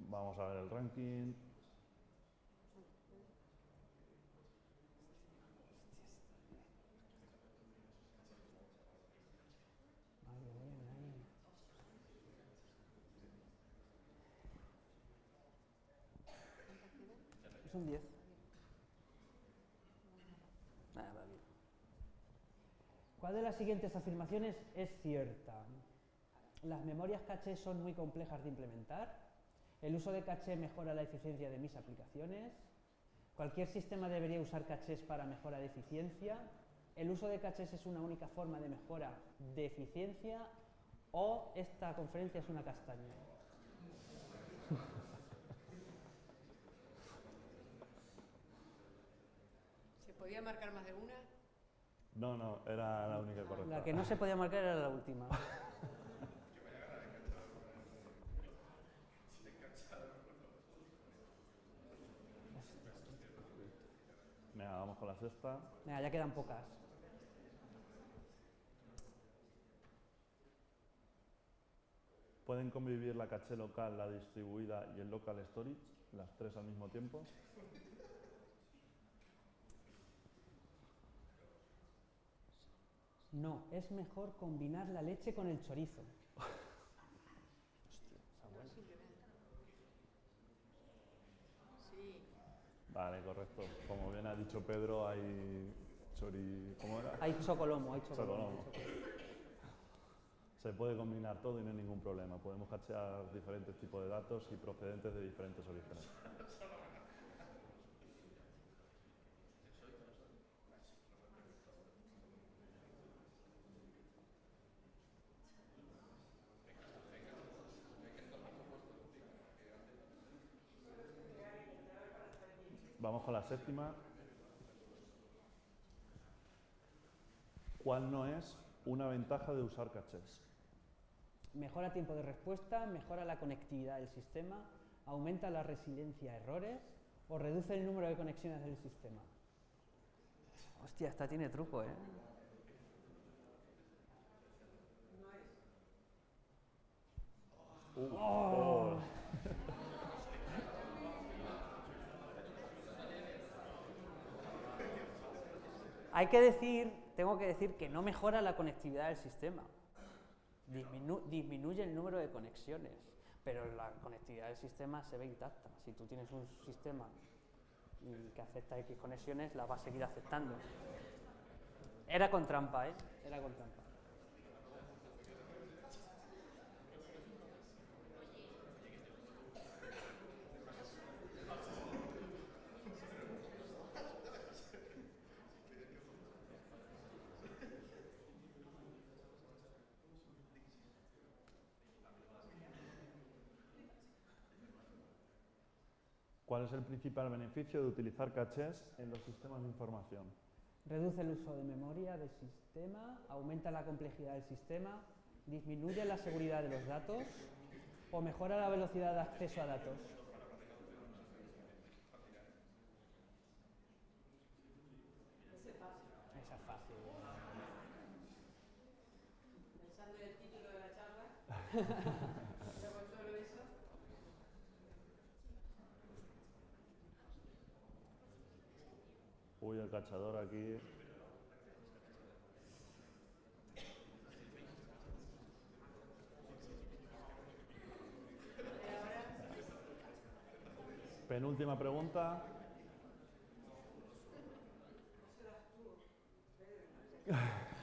Vamos a ver el ranking. Es un 10. Va bien. ¿Cuál de las siguientes afirmaciones es cierta? Las memorias caché son muy complejas de implementar. El uso de caché mejora la eficiencia de mis aplicaciones. Cualquier sistema debería usar cachés para mejora de eficiencia. El uso de cachés es una única forma de mejora de eficiencia. O esta conferencia es una castaña. ¿Se podía marcar más de una? No, era la única correcta. La que no se podía marcar era la última. Venga, vamos con la sexta. Venga, ya quedan pocas. ¿Pueden convivir la caché local, la distribuida y el local storage, las tres al mismo tiempo? No, es mejor combinar la leche con el chorizo. Sí. Vale, correcto. Como bien ha dicho Pedro, hay ¿cómo era? Hay chocolomo, hay chocolomo. Chocolomo. Se puede combinar todo y no hay ningún problema. Podemos cachear diferentes tipos de datos y procedentes de diferentes orígenes. Vamos con la séptima. ¿Cuál no es una ventaja de usar cachés? Mejora tiempo de respuesta, mejora la conectividad del sistema, aumenta la resiliencia a errores o reduce el número de conexiones del sistema. Hostia, esta tiene truco, ¿eh? Oh. Tengo que decir que no mejora la conectividad del sistema. Disminuye el número de conexiones, pero la conectividad del sistema se ve intacta. Si tú tienes un sistema que acepta X conexiones, las va a seguir aceptando. Era con trampa, ¿eh? Era con trampa. ¿Cuál es el principal beneficio de utilizar cachés en los sistemas de información? Reduce el uso de memoria del sistema, aumenta la complejidad del sistema, disminuye la seguridad de los datos o mejora la velocidad de acceso a datos. Esa es fácil. Pensando en el título de la charla. Luego solo eso. Uy, el cachador aquí. Penúltima pregunta.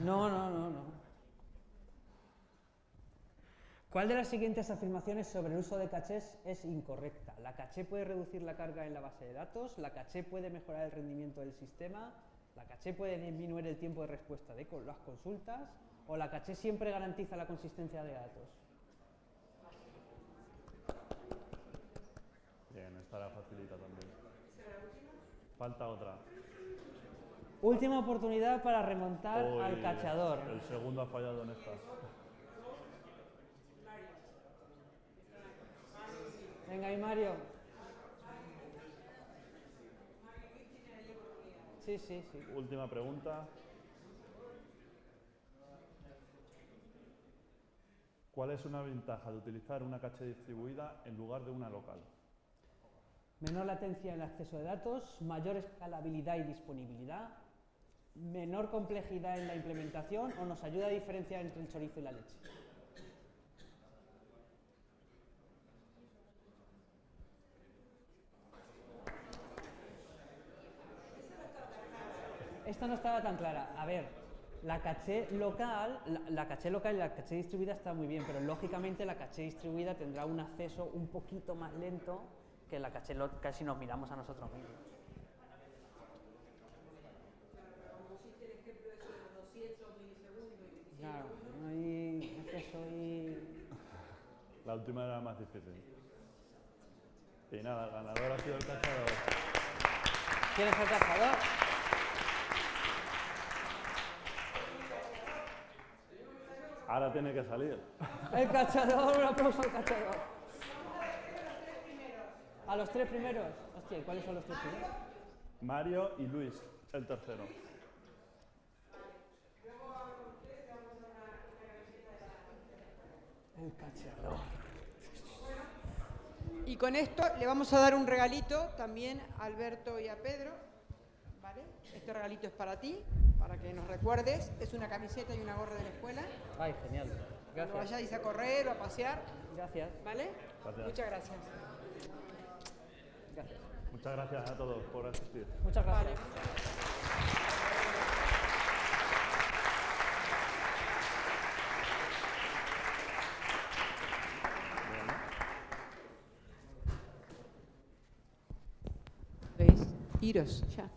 No. ¿Cuál de las siguientes afirmaciones sobre el uso de cachés es incorrecta? La caché puede reducir la carga en la base de datos, la caché puede mejorar el rendimiento del sistema, la caché puede disminuir el tiempo de respuesta de las consultas o la caché siempre garantiza la consistencia de datos. Bien, esta la facilita también. ¿Falta otra? Última oportunidad para remontar Uy, al cachador. El segundo ha fallado en estas. Venga ahí, Mario. Sí, sí, sí. Última pregunta. ¿Cuál es una ventaja de utilizar una caché distribuida en lugar de una local? Menor latencia en el acceso de datos, mayor escalabilidad y disponibilidad, menor complejidad en la implementación o nos ayuda a diferenciar entre el chorizo y la leche. Esta no estaba tan clara. A ver, la caché local y la caché distribuida está muy bien, pero lógicamente la caché distribuida tendrá un acceso un poquito más lento que la caché local si nos miramos a nosotros mismos. Claro, ahí es que soy... La última era más difícil. Y nada, el ganador ha sido el cachador. ¿Quieres ser cazador? Ahora tiene que salir. El cachador, un aplauso al cachador. A los tres primeros. Hostia, ¿y cuáles son los tres primeros? Mario y Luis, el tercero. El cachador. Y con esto le vamos a dar un regalito también a Alberto y a Pedro, ¿vale? Este regalito es para ti, para que nos recuerdes. Es una camiseta y una gorra de la escuela. Ay, genial. Cuando Gracias. vayáis a correr o a pasear, Gracias. ¿vale? Gracias. Muchas gracias. Gracias. Muchas gracias a todos por asistir. Muchas gracias. Vale. ¿Veis? Iros, ya.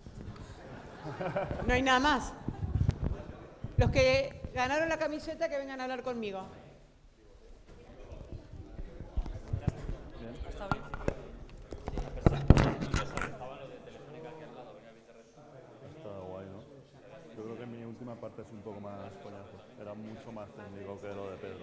No hay nada más. Los que ganaron la camiseta que vengan a hablar conmigo. Está guay, ¿no? Yo creo que mi última parte es un poco más coñazo. Era mucho más técnico que lo de Pedro.